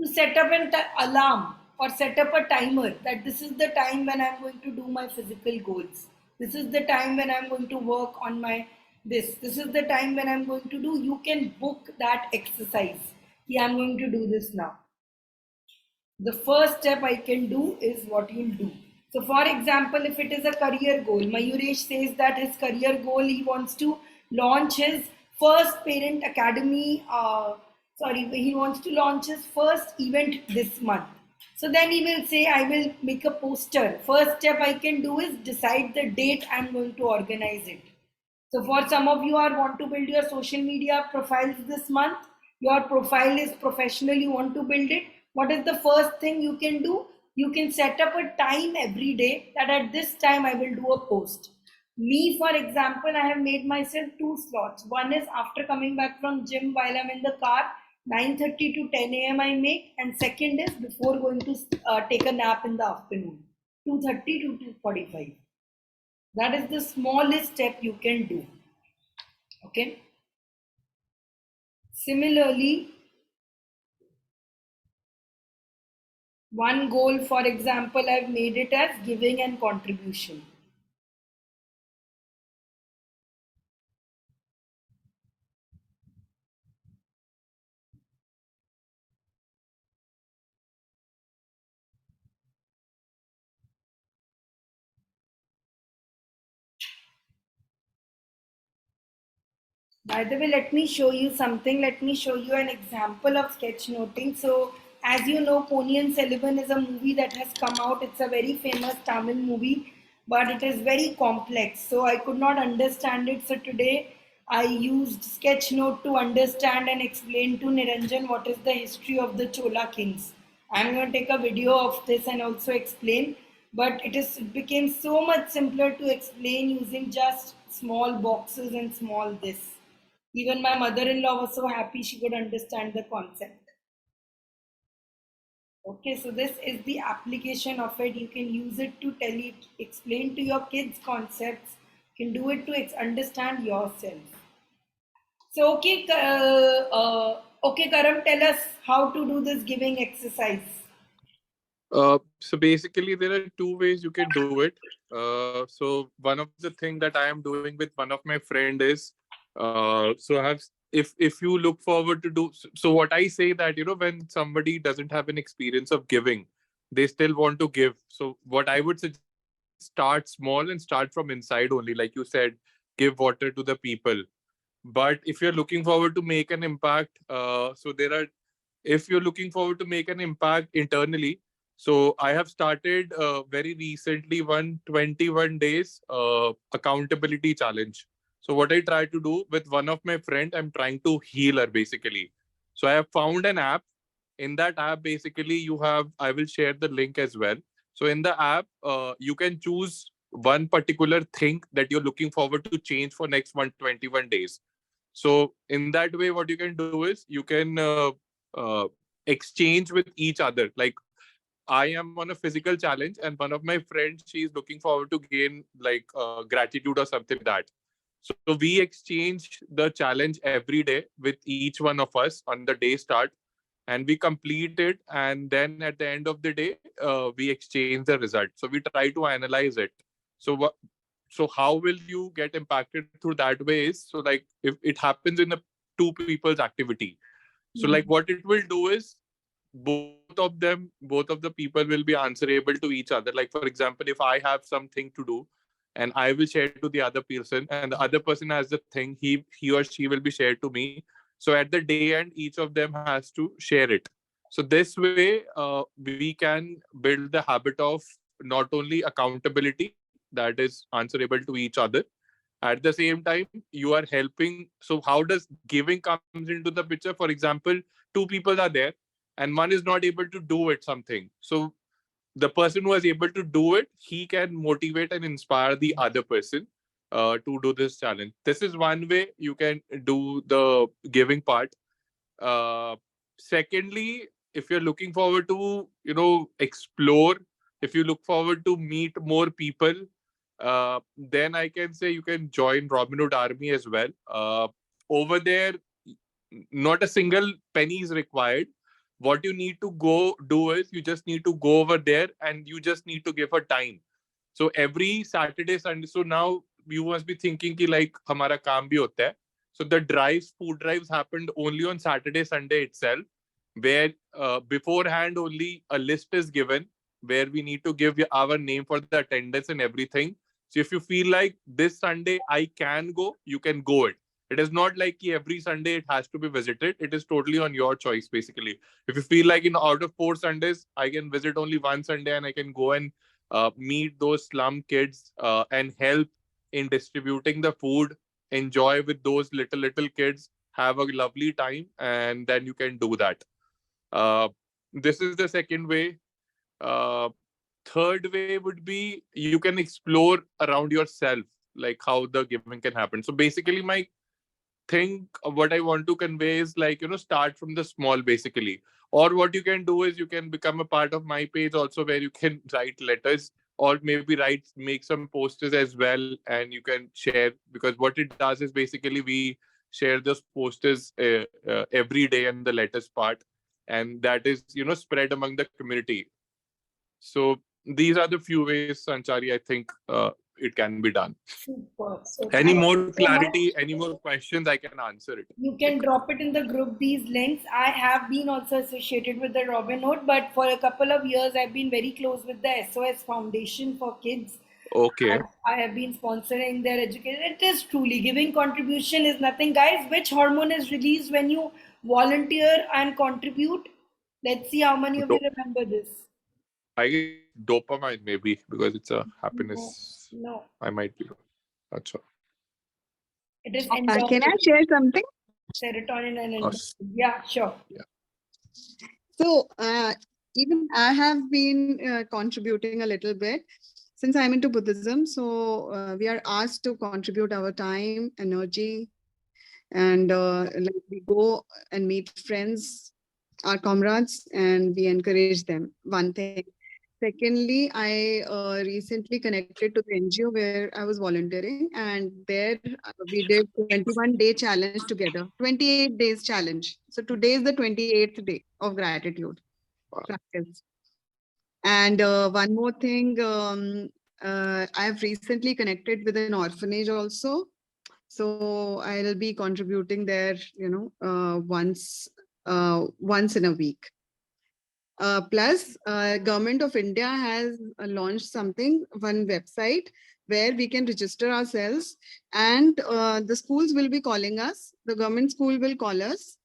to set up an alarm or set up a timer that this is the time when I'm going to do my physical goals. This is the time when I'm going to work on my this. This is the time when I'm going to do. You can book that exercise. Yeah, I'm going to do this now. The first step I can do is what you'll do. So, for example, if it is a career goal, Mayuresh says that his career goal, he wants to launch his first parent academy. He wants to launch his first event this month. So then he will say, I will make a poster. First step I can do is decide the date I'm going to organize it. So for some of you are want to build your social media profiles this month, your profile is professional, you want to build it. What is the first thing you can do? You can set up a time every day that at this time I will do a post. Me, for example, I have made myself 2 slots. One is after coming back from gym while I'm in the car, 9:30 to 10 a.m. I make, and second is before going to take a nap in the afternoon, 2:30 to 2:45. That is the smallest step you can do. Okay. Similarly, one goal, for example, I've made it as giving and contribution. By the way, let me show you something. Let me show you an example of sketchnoting. So, as you know, Ponniyin Selvan is a movie that has come out. It's a very famous Tamil movie, but it is very complex. So, I could not understand it. So, today I used Sketchnote to understand and explain to Niranjan what is the history of the Chola kings. I'm going to take a video of this and also explain. But it became so much simpler to explain using just small boxes and small this. Even my mother-in-law was so happy she could understand the concept. Okay, so this is the application of it. You can use it to explain to your kids concepts. You can do it to understand yourself. So, okay, Karam, tell us how to do this giving exercise. So basically, there are two ways you can do it. So one of the thing that I am doing with one of my friend is, so I have if you look forward to do so, what I say that when somebody doesn't have an experience of giving, they still want to give. So what I would suggest is start small and start from inside only, like you said, give water to the people. But if you're looking forward to make an impact, so there are if you're looking forward to make an impact internally, so I have started very recently 121 days accountability challenge. So what I try to do with one of my friend, I'm trying to heal her basically. So I have found an app. In that app, basically you have, I will share the link as well. So in the app, you can choose one particular thing that you're looking forward to change for next 121 days. So in that way, what you can do is you can exchange with each other. Like I am on a physical challenge, and one of my friends, she is looking forward to gain like gratitude or something like that. So we exchange the challenge every day with each one of us on the day start, and we complete it. And then at the end of the day, we exchange the result. So we try to analyze it. So so how will you get impacted through that way is, so like if it happens in a two people's activity, so like what it will do is both of the people will be answerable to each other. Like for example, if I have something to do and I will share to the other person, and the other person has the thing, he or she will be shared to me. So at the day end, each of them has to share it. So this way we can build the habit of not only accountability, that is answerable to each other, at the same time you are helping. So how does giving comes into the picture? For example, two people are there and one is not able to do it something. So the person who is able to do it, he can motivate and inspire the other person to do this challenge. This is one way you can do the giving part. uh, Secondly, if you're looking forward to explore, if you look forward to meet more people, then I can say you can join Robin Hood Army as well. Over there, not a single penny is required. What you need to go do is you just need to go over there and you just need to give her time. So every Saturday, Sunday. So now you must be thinking ki like हमारा काम भी होता है. So the food drives happened only on Saturday, Sunday itself. where beforehand only a list is given where we need to give our name for the attendance and everything. So if you feel like this Sunday I can go, you can go it. It is not like every Sunday it has to be visited. It is totally on your choice, basically. If you feel like out of 4 Sundays, I can visit only one Sunday and I can go and meet those slum kids and help in distributing the food, enjoy with those little kids, have a lovely time, and then you can do that. Uh, this is the second way. Uh, Third way would be you can explore around yourself, like how the giving can happen. So basically, my thing, what I want to convey is like, start from the small, basically. Or what you can do is you can become a part of my page also, where you can write letters or maybe make some posters as well, and you can share, because what it does is basically we share those posters every day and the letters part, and that is spread among the community. So these are the few ways, Sanchari, I think it can be done. Super. So Any thank more you so much. clarity, any more questions, I can answer it. You can drop it in the group, these links. I have been also associated with the Robinhood, but for a couple of years, I've been very close with the SOS Foundation for Kids. Okay. I have been sponsoring their education. It is truly giving contribution is nothing. Guys, which hormone is released when you volunteer and contribute? Let's see how many of you remember this. I guess dopamine, maybe, because it's a No, happiness. no. I might be. Achha. It is Can I endorphin, share something? serotonin and endorphin. Us. Yeah, sure. So even I have been contributing a little bit since I'm into Buddhism. So we are asked to contribute our time, energy, and like we go and meet friends, our comrades, and we encourage them. One thing. Secondly, I recently connected to the NGO where I was volunteering, and there we did 21-day challenge together, 28 days challenge. So today is the 28th day of gratitude practice. And one more thing, I've recently connected with an orphanage also. So I'll be contributing there, once in a week. Plus, Government of India has launched one website where we can register ourselves, and the schools will be calling us. The government school will call us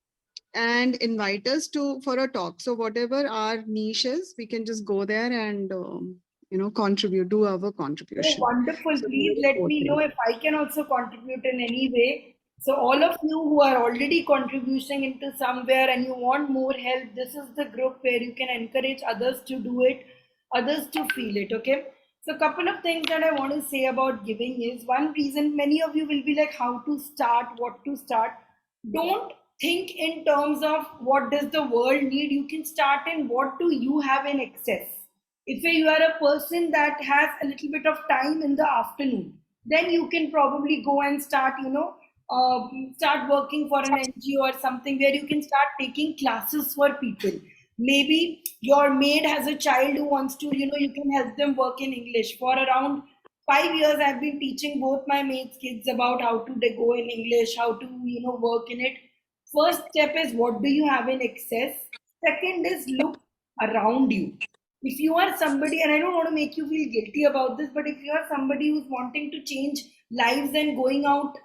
and invite us for a talk. So whatever our niche is, we can just go there and do our Oh, contribution. wonderful. So Please these are let four me know things. if I can also contribute in any way. So, all of you who are already contributing into somewhere and you want more help, this is the group where you can encourage others to do it, others to feel it. Okay. So, a couple of things that I want to say about giving is one reason many of you will be like, how to start, what to start. Don't think in terms of what does the world need. You can start in what do you have in excess. If you are a person that has a little bit of time in the afternoon, then you can probably go and start, start working for an NGO or something where you can start taking classes for people. Maybe your maid has a child who wants to, you can help them work in English. For around 5 years, I've been teaching both my maid's kids about how to they go in English, how to, work in it. First step is what do you have in excess? Second is look around you. If you are somebody, and I don't want to make you feel guilty about this, but if you are somebody who's wanting to change lives and going out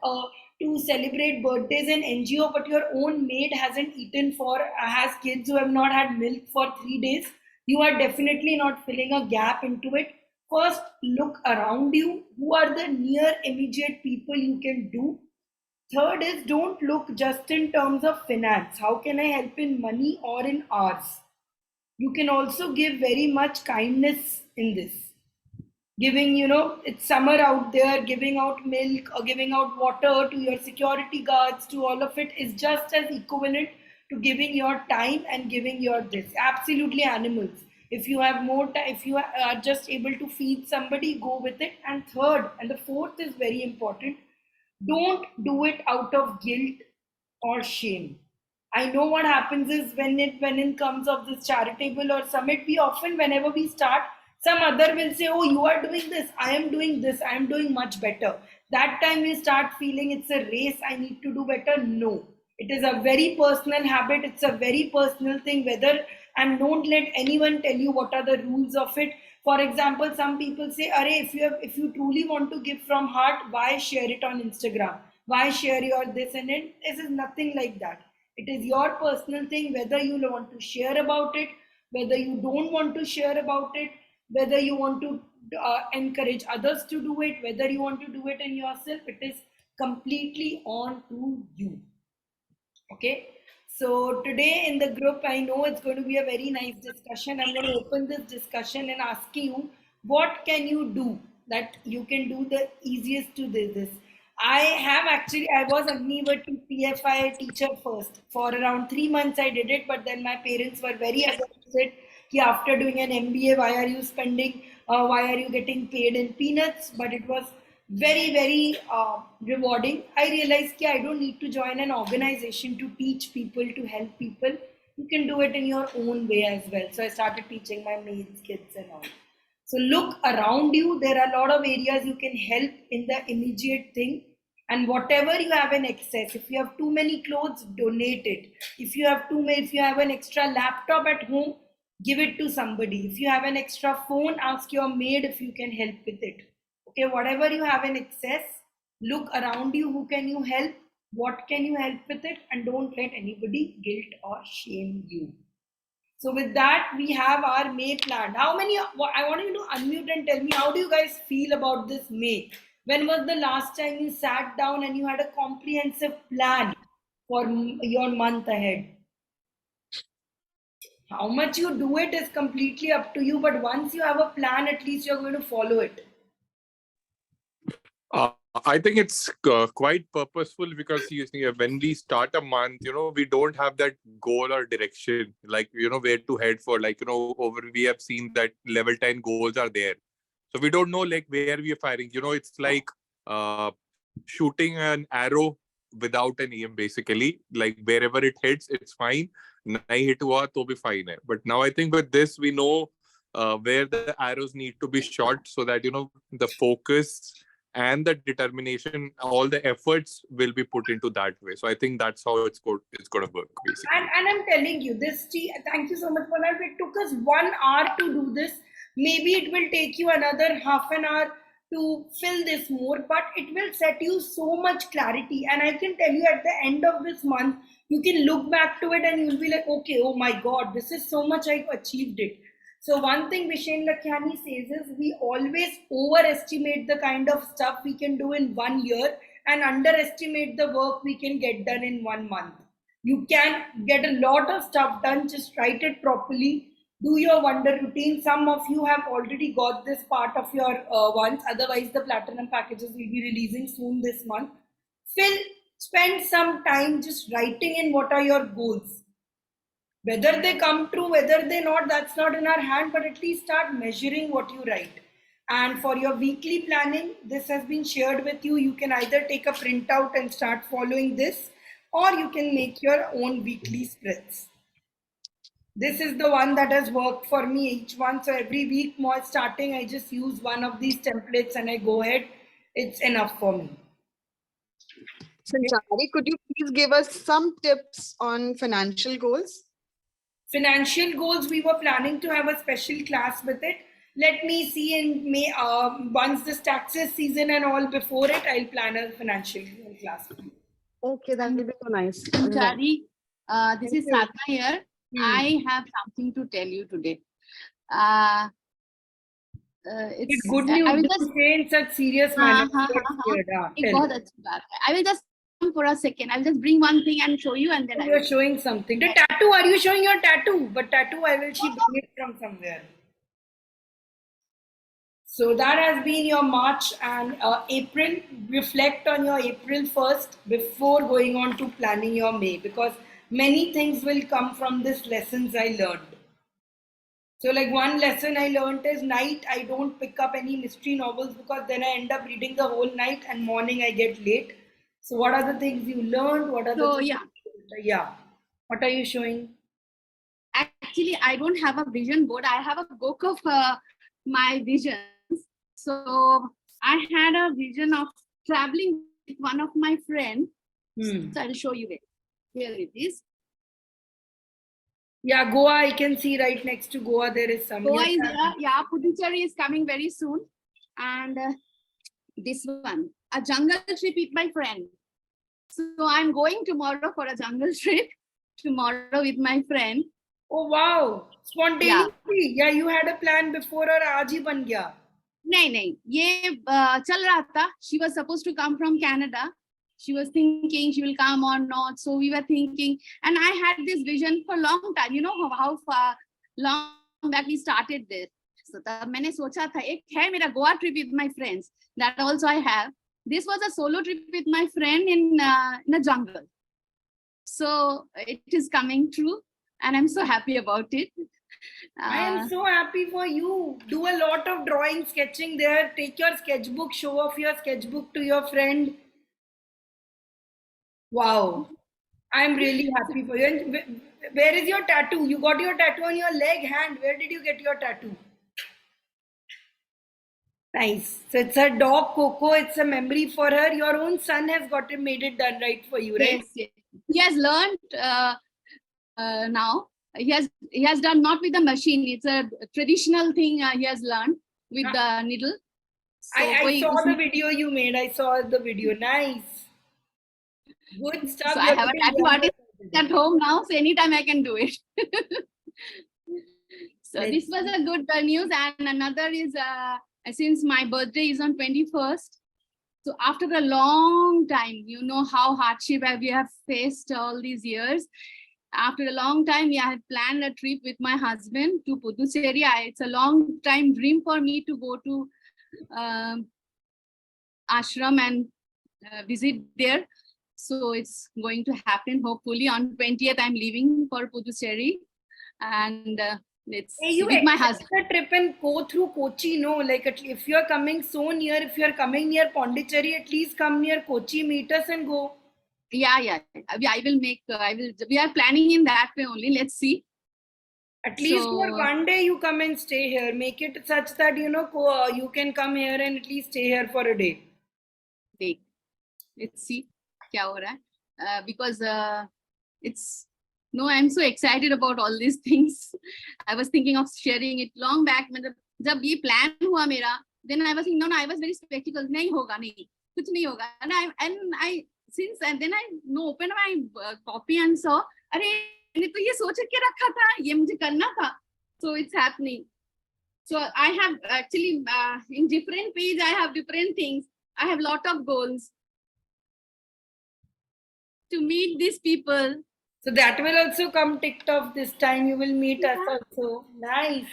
to celebrate birthdays in NGO, but your own maid hasn't eaten has kids who have not had milk for 3 days, you are definitely not filling a gap into it. First, look around you. Who are the near immediate people you can do? Third is don't look just in terms of finance. How can I help in money or in hours? You can also give very much kindness in this. Giving, it's summer out there, giving out milk or giving out water to your security guards, to all of it is just as equivalent to giving your time and giving your this. Absolutely animals. If you have more time, if you are just able to feed somebody, go with it. And third, and the fourth is very important, don't do it out of guilt or shame. I know what happens is when it comes of this charitable or summit, we often whenever we start, some other will say, "Oh, you are doing this. I am doing this. I am doing much better." That time we start feeling it's a race. I need to do better. No, It is a very personal habit. It's a very personal thing. And don't let anyone tell you what are the rules of it. For example, some people say, "Arey, if you truly want to give from heart, why share it on Instagram? Why share your this and it?" This is nothing like that. It is your personal thing. Whether you want to share about it, whether you don't want to share about it, whether you want to encourage others to do it, whether you want to do it in yourself, it is completely on to you. Okay, so today in the group, I know it's going to be a very nice discussion. I'm going to open this discussion and ask you, what can you do that you can do the easiest to do this? I was Agnivetti PFI teacher first. For around 3 months, I did it, but then my parents were very against it. After doing an MBA, why are you spending, why are you getting paid in peanuts? But it was very, very rewarding. I realized that I don't need to join an organization to teach people, to help people. You can do it in your own way as well. So I started teaching my maids, kids, and all. So look around you. There are a lot of areas you can help in the immediate thing. And whatever you have in excess, if you have too many clothes, donate it. If you have an extra laptop at home, give it to somebody. If you have an extra phone, ask your maid if you can help with it. Okay, whatever you have in excess, look around you. Who can you help? What can you help with it? And don't let anybody guilt or shame you. So with that, we have our May planned. I want you to unmute and tell me, how do you guys feel about this May? When was the last time you sat down and you had a comprehensive plan for your month ahead? How much you do it is completely up to you, but once you have a plan, at least you're going to follow it. I think it's quite purposeful because when we start a month, we don't have that goal or direction, like, where to head for. Like, we have seen that level 10 goals are there. So we don't know like where we are firing. It's like shooting an arrow without an aim, basically. Like wherever it hits, it's fine. Nahi hit hua to bhi fine hai. But now I think with this, we know where the arrows need to be shot, so that, the focus and the determination, all the efforts will be put into that way. So I think that's how it's going to work, basically. And I'm telling you, thank you so much for that. It took us 1 hour to do this. Maybe it will take you another half an hour to fill this more, but it will set you so much clarity. And I can tell you, at the end of this month, you can look back to it and you'll be like, okay, oh my God, this is so much, I've achieved it. So one thing Vishen Lakhiani says is, we always overestimate the kind of stuff we can do in 1 year and underestimate the work we can get done in 1 month. You can get a lot of stuff done, just write it properly. Do your wonder routine. Some of you have already got this part of your ones. Otherwise, the platinum packages will be releasing soon this month. Spend some time just writing in what are your goals. Whether they come true, whether they not, that's not in our hand, but at least start measuring what you write. And for your weekly planning, this has been shared with you. You can either take a printout and start following this, or you can make your own weekly spreads. This is the one that has worked for me, each one. So every week more starting, I just use one of these templates and I go ahead. It's enough for me. Sanchari, could you please give us some tips on financial goals? Financial goals, we were planning to have a special class with it. Let me see in May, once this taxes season and all before it, I'll plan a financial class with you. Okay, that will be so nice. Sanchari, this is Sadhna here. I have something to tell you today. It's good news. I will just say in such serious manner. I will just come for a second. I will just bring one thing and show you, and then you're showing something. The tattoo. Are you showing your tattoo? But tattoo, I will bring it from somewhere. So that has been your March and April. Reflect on your April first before going on to planning your May, because many things will come from this lessons I learned. So like one lesson I learned is, night I don't pick up any mystery novels, because then I end up reading the whole night and morning I get late. So what are the things you learned? What are the What are you showing? Actually, I don't have a vision board. I have a book of my visions. So I had a vision of traveling with one of my friends. So I'll show you it. Here it is. Yeah, Goa, I can see right next to Goa there is some. Goa Yes, is here. Yeah, Puducherry is coming very soon. And this one, a jungle trip with my friend. So I'm going tomorrow for a jungle trip tomorrow with my friend. Oh wow, spontaneously. Yeah, you had a plan before और आज ही बन गया. नहीं ये चल रहा था. She was supposed to come from Canada. She was thinking she will come or not. So we were thinking, and I had this vision for a long time. You know how far long back we started this. So तब मैंने सोचा था एक है मेरा Goa trip with my friends. That also I have. This was a solo trip with my friend in a jungle. So it is coming true, and I'm so happy about it. I am so happy for you. Do a lot of drawing, sketching there. Take your sketchbook, show off your sketchbook to your friend. Wow. I'm really happy for you. And where is your tattoo? You got your tattoo on your leg, hand. Where did you get your tattoo? Nice. So it's a dog, Coco. It's a memory for her. Your own son has got it, made it done right for you, right? Yes. He has learned now. He has done not with the machine. It's a traditional thing he has learned with the needle. So I saw the video you made. I saw the video. Nice. Good stuff. So I have a tattoo artist at home now, so anytime I can do it. So this was a good news, and another is since my birthday is on 21st. So after a long time, you know how hardship we have faced all these years. After a long time, we have planned a trip with my husband to Puducherry. It's a long time dream for me to go to ashram and visit there. So it's going to happen hopefully on 20th. I'm leaving for Puducherry, and it's Hey, you with my husband. the trip and go through Kochi, no? Like if you're coming so near, if you're coming near Pondicherry, at least come near Kochi, meet us and go. Yeah. I will make. We are planning in that way only. Let's see. At least for one day you come and stay here. Make it such that you can come here and at least stay here for a day. Let's see क्या हो रहा है. Because it's no, I'm so excited about all these things. I was thinking of sharing it long back. जब ये plan हुआ मेरा, then I was thinking, no, I was very skeptical. नहीं होगा, नहीं, कुछ नहीं होगा. And then I opened my copy and saw, अरे मैंने तो ये सोच के रखा था, ये मुझे करना था. So it's happening. So I have actually in different page I have different things. I have lot of goals to meet these people. So that will also come ticked off this time. You will meet us also. Nice.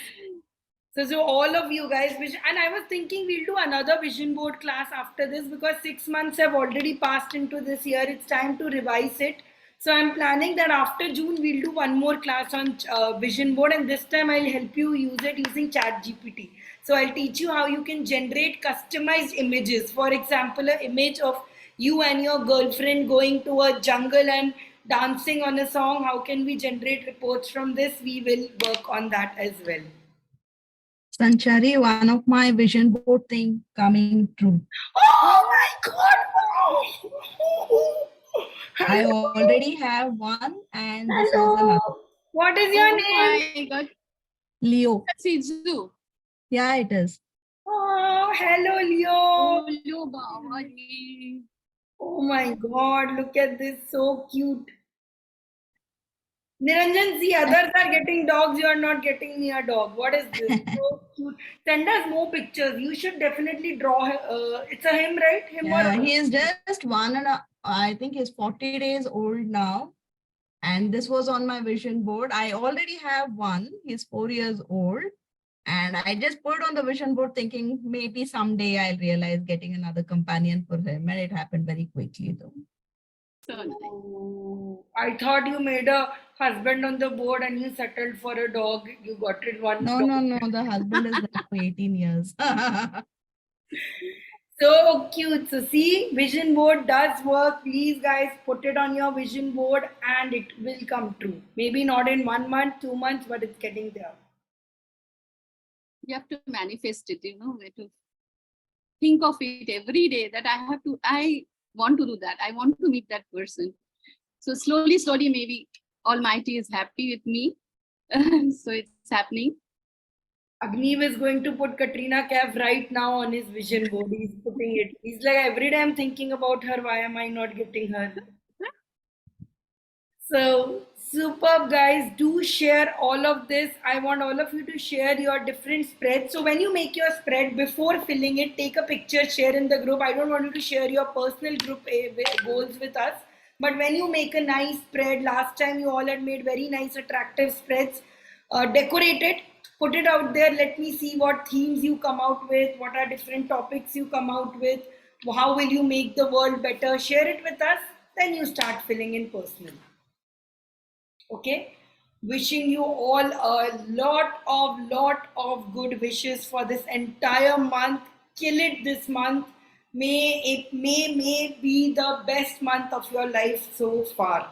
So all of you guys, and I was thinking we'll do another vision board class after this because 6 months have already passed into this year. It's time to revise it. So I'm planning that after June, we'll do one more class on vision board, and this time I'll help you use it using ChatGPT. So I'll teach you how you can generate customized images. For example, an image of you and your girlfriend going to a jungle and dancing on a song. How can we generate reports from this? We will work on that as well. Sanchari, one of my vision board thing coming true. Oh my God! Wow. I already have one, and this is Hello. another. What is your name? Oh my God. Leo. Sizu. Yeah, it is. Oh, hello, Leo. Hello, Bawali. Oh my God! Look at this, so cute. Niranjan, see, others are getting dogs. You are not getting me a dog. What is this? So cute. Send us more pictures. You should definitely draw. It's a him, right? Him Yeah, or he is just I think he's 40 days old now. And this was on my vision board. I already have one. He's 4 years old. And I just put on the vision board thinking maybe someday I'll realize getting another companion for him. And it happened very quickly though. So nice. Oh, I thought you made a husband on the board and you settled for a dog. You got it one. No, dog. no. The husband is there for 18 years. So cute. So see, vision board does work. Please guys, put it on your vision board and it will come true. Maybe not in 1 month, 2 months, but it's getting there. You have to manifest it, you know, to think of it every day that I want to do that. I want to meet that person. So slowly, maybe Almighty is happy with me. So it's happening. Agneev is going to put Katrina Kaif right now on his vision board. He's putting it. He's like, every day I'm thinking about her. Why am I not getting her? So superb, guys. Do share all of this. I want all of you to share your different spreads. So when you make your spread, before filling it, take a picture, share in the group. I don't want you to share your personal group goals with us. But when you make a nice spread, last time you all had made very nice, attractive spreads. Decorate it, put it out there. Let me see what themes you come out with. What are different topics you come out with? How will you make the world better? Share it with us. Then you start filling in personally. Okay, wishing you all a lot of good wishes for this entire month. Kill it this month. May be the best month of your life so far.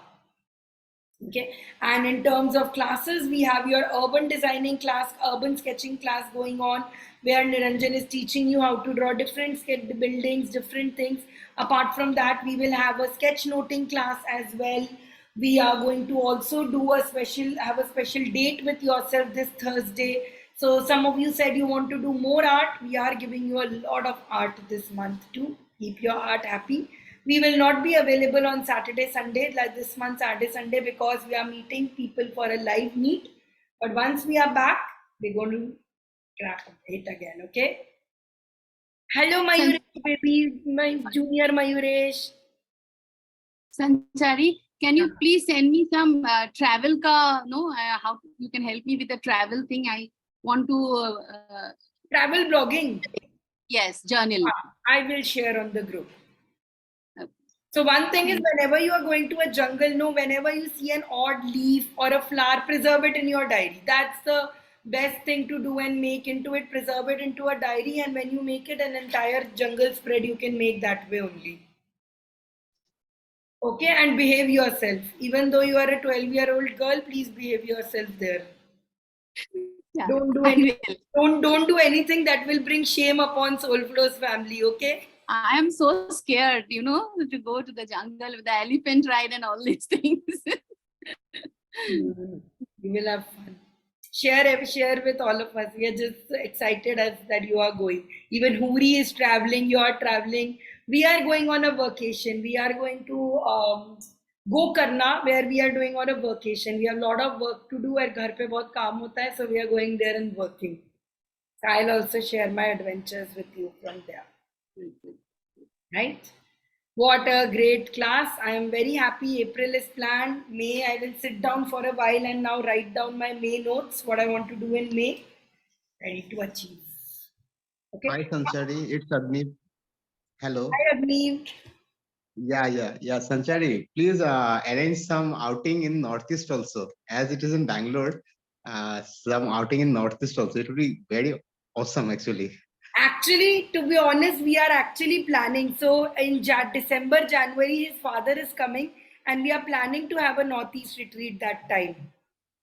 Okay, and in terms of classes, we have your urban designing class, urban sketching class going on, where Niranjan is teaching you how to draw different buildings, different things. Apart from that, we will have a sketch noting class as well. We are going to also do have a special date with yourself this Thursday. So some of you said you want to do more art. We are giving you a lot of art this month to keep your art happy. We will not be available on Saturday, Sunday, like this month, Saturday, Sunday, because we are meeting people for a live meet. But once we are back, we're going to crack it again, okay? Hello, Mayuresh, baby, my junior Mayuresh. Sanchari, can you please send me some travel how you can help me with the travel thing? I want to Travel blogging. Yes, journal. I will share on the group. So one thing is, whenever you are going to a jungle, whenever you see an odd leaf or a flower, preserve it in your diary. That's the best thing to do and make into it. Preserve it into a diary, and when you make it an entire jungle spread, you can make that way only. Okay, and behave yourself. Even though you are a 12-year-old girl, please behave yourself there. Yeah, Don't do anything that will bring shame upon Soulflow's family, okay? I am so scared, to go to the jungle with the elephant ride and all these things. You will have fun. Share with all of us. We are just excited that you are going. Even Huri is traveling, you are traveling. We are going on a vacation. We are going to go Karna, where we are doing on a vacation. We have a lot of work to do. Our ghar pe bahut kaam hota hai, so we are going there and working. So I'll also share my adventures with you from there. Right? What a great class. I am very happy. April is planned. May, I will sit down for a while and now write down my May notes, what I want to do in May. Ready to achieve. Okay. Hi, Sanchari. It's Agneev. Hello. Hi, Agneev. Yeah. Sanchari, please arrange some outing in Northeast also. As it is in Bangalore, some outing in Northeast also. It would be very awesome, actually. Actually, to be honest, we are actually planning. So in December, January, his father is coming and we are planning to have a Northeast retreat that time.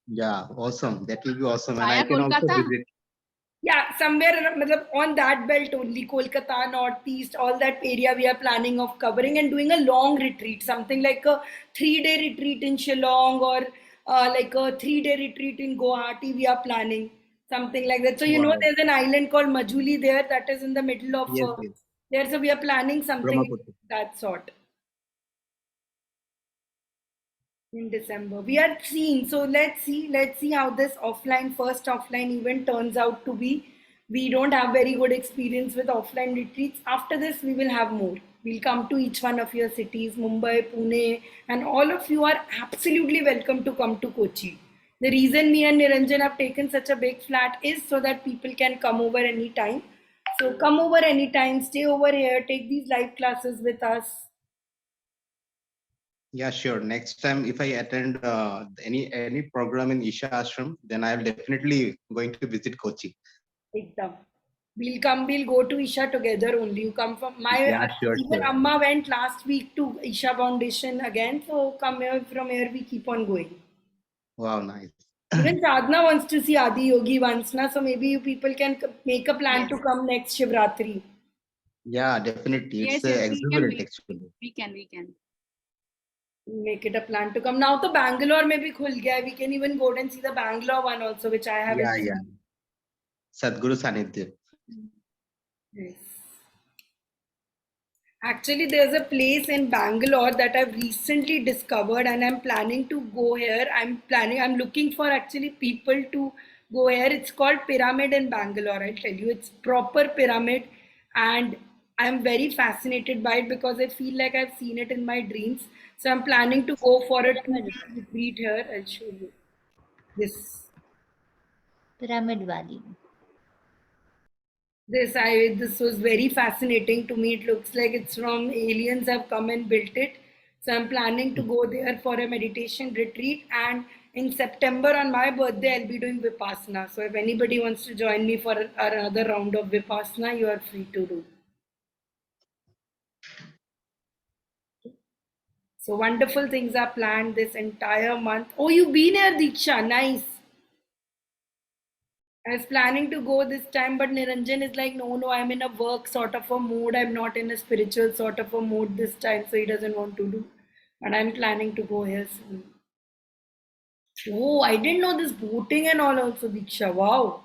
Yeah, awesome. That will be awesome. And Via I can also Kolkata? visit. Yeah, somewhere on that belt only, Kolkata, Northeast, all that area we are planning of covering and doing a long retreat, something like a 3-day retreat in Shillong or like a 3-day retreat in Guwahati we are planning, something like that. So, Wow. there's an island called Majuli there that is in the middle of Yes. there. So, we are planning something of that sort. In December, we are seeing. So let's see how this first offline event turns out to be. We don't have very good experience with offline retreats. After this, we will have more. We'll come to each one of your cities, Mumbai, Pune, and all of you are absolutely welcome to come to Kochi. The reason me and Niranjan have taken such a big flat is so that people can come over anytime. So come over anytime, stay over here, take these live classes with us. Yeah, sure. Next time, if I attend any program in Isha Ashram, then I am definitely going to visit Kochi. We'll go to Isha together only. You come from even Amma went last week to Isha Foundation again. So come here, from here we keep on going. Wow, nice. Even Sadhana wants to see Adi Yogi once, so maybe you people can make a plan to come next Shivratri. Yeah, definitely. It's Yes, exuberant, actually. We can. Make it a plan to come. Now the Bangalore में भी खुल गया. We can even go and see the Bangalore one also, which I haven't Yeah, seen. yeah. Sadhguru Sanidhya. Yes. Actually, there's a place in Bangalore that I've recently discovered and I'm planning to go here. I'm looking for actually people to go here. It's called Pyramid in Bangalore. I'll tell you, it's proper pyramid and I'm very fascinated by it because I feel like I've seen it in my dreams. So I'm planning to go for a 2-week retreat here. I'll show you this. Pyramid Valley. This was very fascinating to me. It looks like it's from aliens have come and built it. So I'm planning to go there for a meditation retreat. And in September on my birthday, I'll be doing Vipassana. So if anybody wants to join me for another round of Vipassana, you are free to do. So wonderful things are planned this entire month. Oh, you've been here, Diksha. Nice. I was planning to go this time, but Niranjan is like, no, I'm in a work sort of a mood. I'm not in a spiritual sort of a mood this time, so he doesn't want to do. But I'm planning to go here soon. Oh, I didn't know this boating and all also, Diksha. Wow.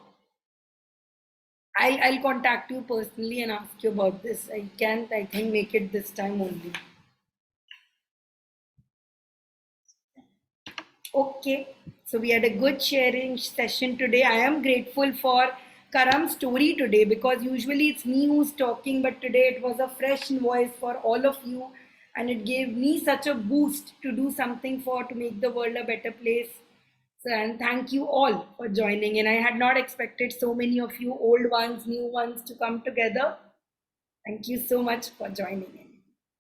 I'll contact you personally and ask you about this. I can't, I think, make it this time only. Okay, so we had a good sharing session today. I am grateful for Karam's story today because usually it's me who's talking, but today it was a fresh voice for all of you, and it gave me such a boost to do something to make the world a better place. So, and thank you all for joining in. I had not expected so many of you, old ones, new ones, to come together. Thank you so much for joining in.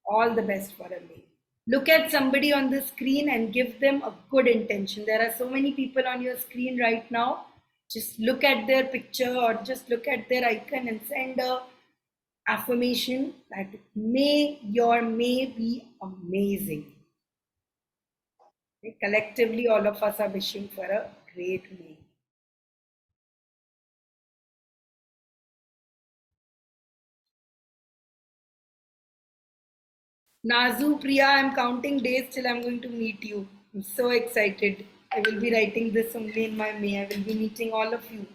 All the best for a day. Look at somebody on the screen and give them a good intention. There are so many people on your screen right now. Just look at their picture or just look at their icon and send a affirmation that may your May be amazing. Okay? Collectively, all of us are wishing for a great May. Nazu, Priya, I'm counting days till I'm going to meet you. I'm so excited. I will be writing this only in my May. I will be meeting all of you.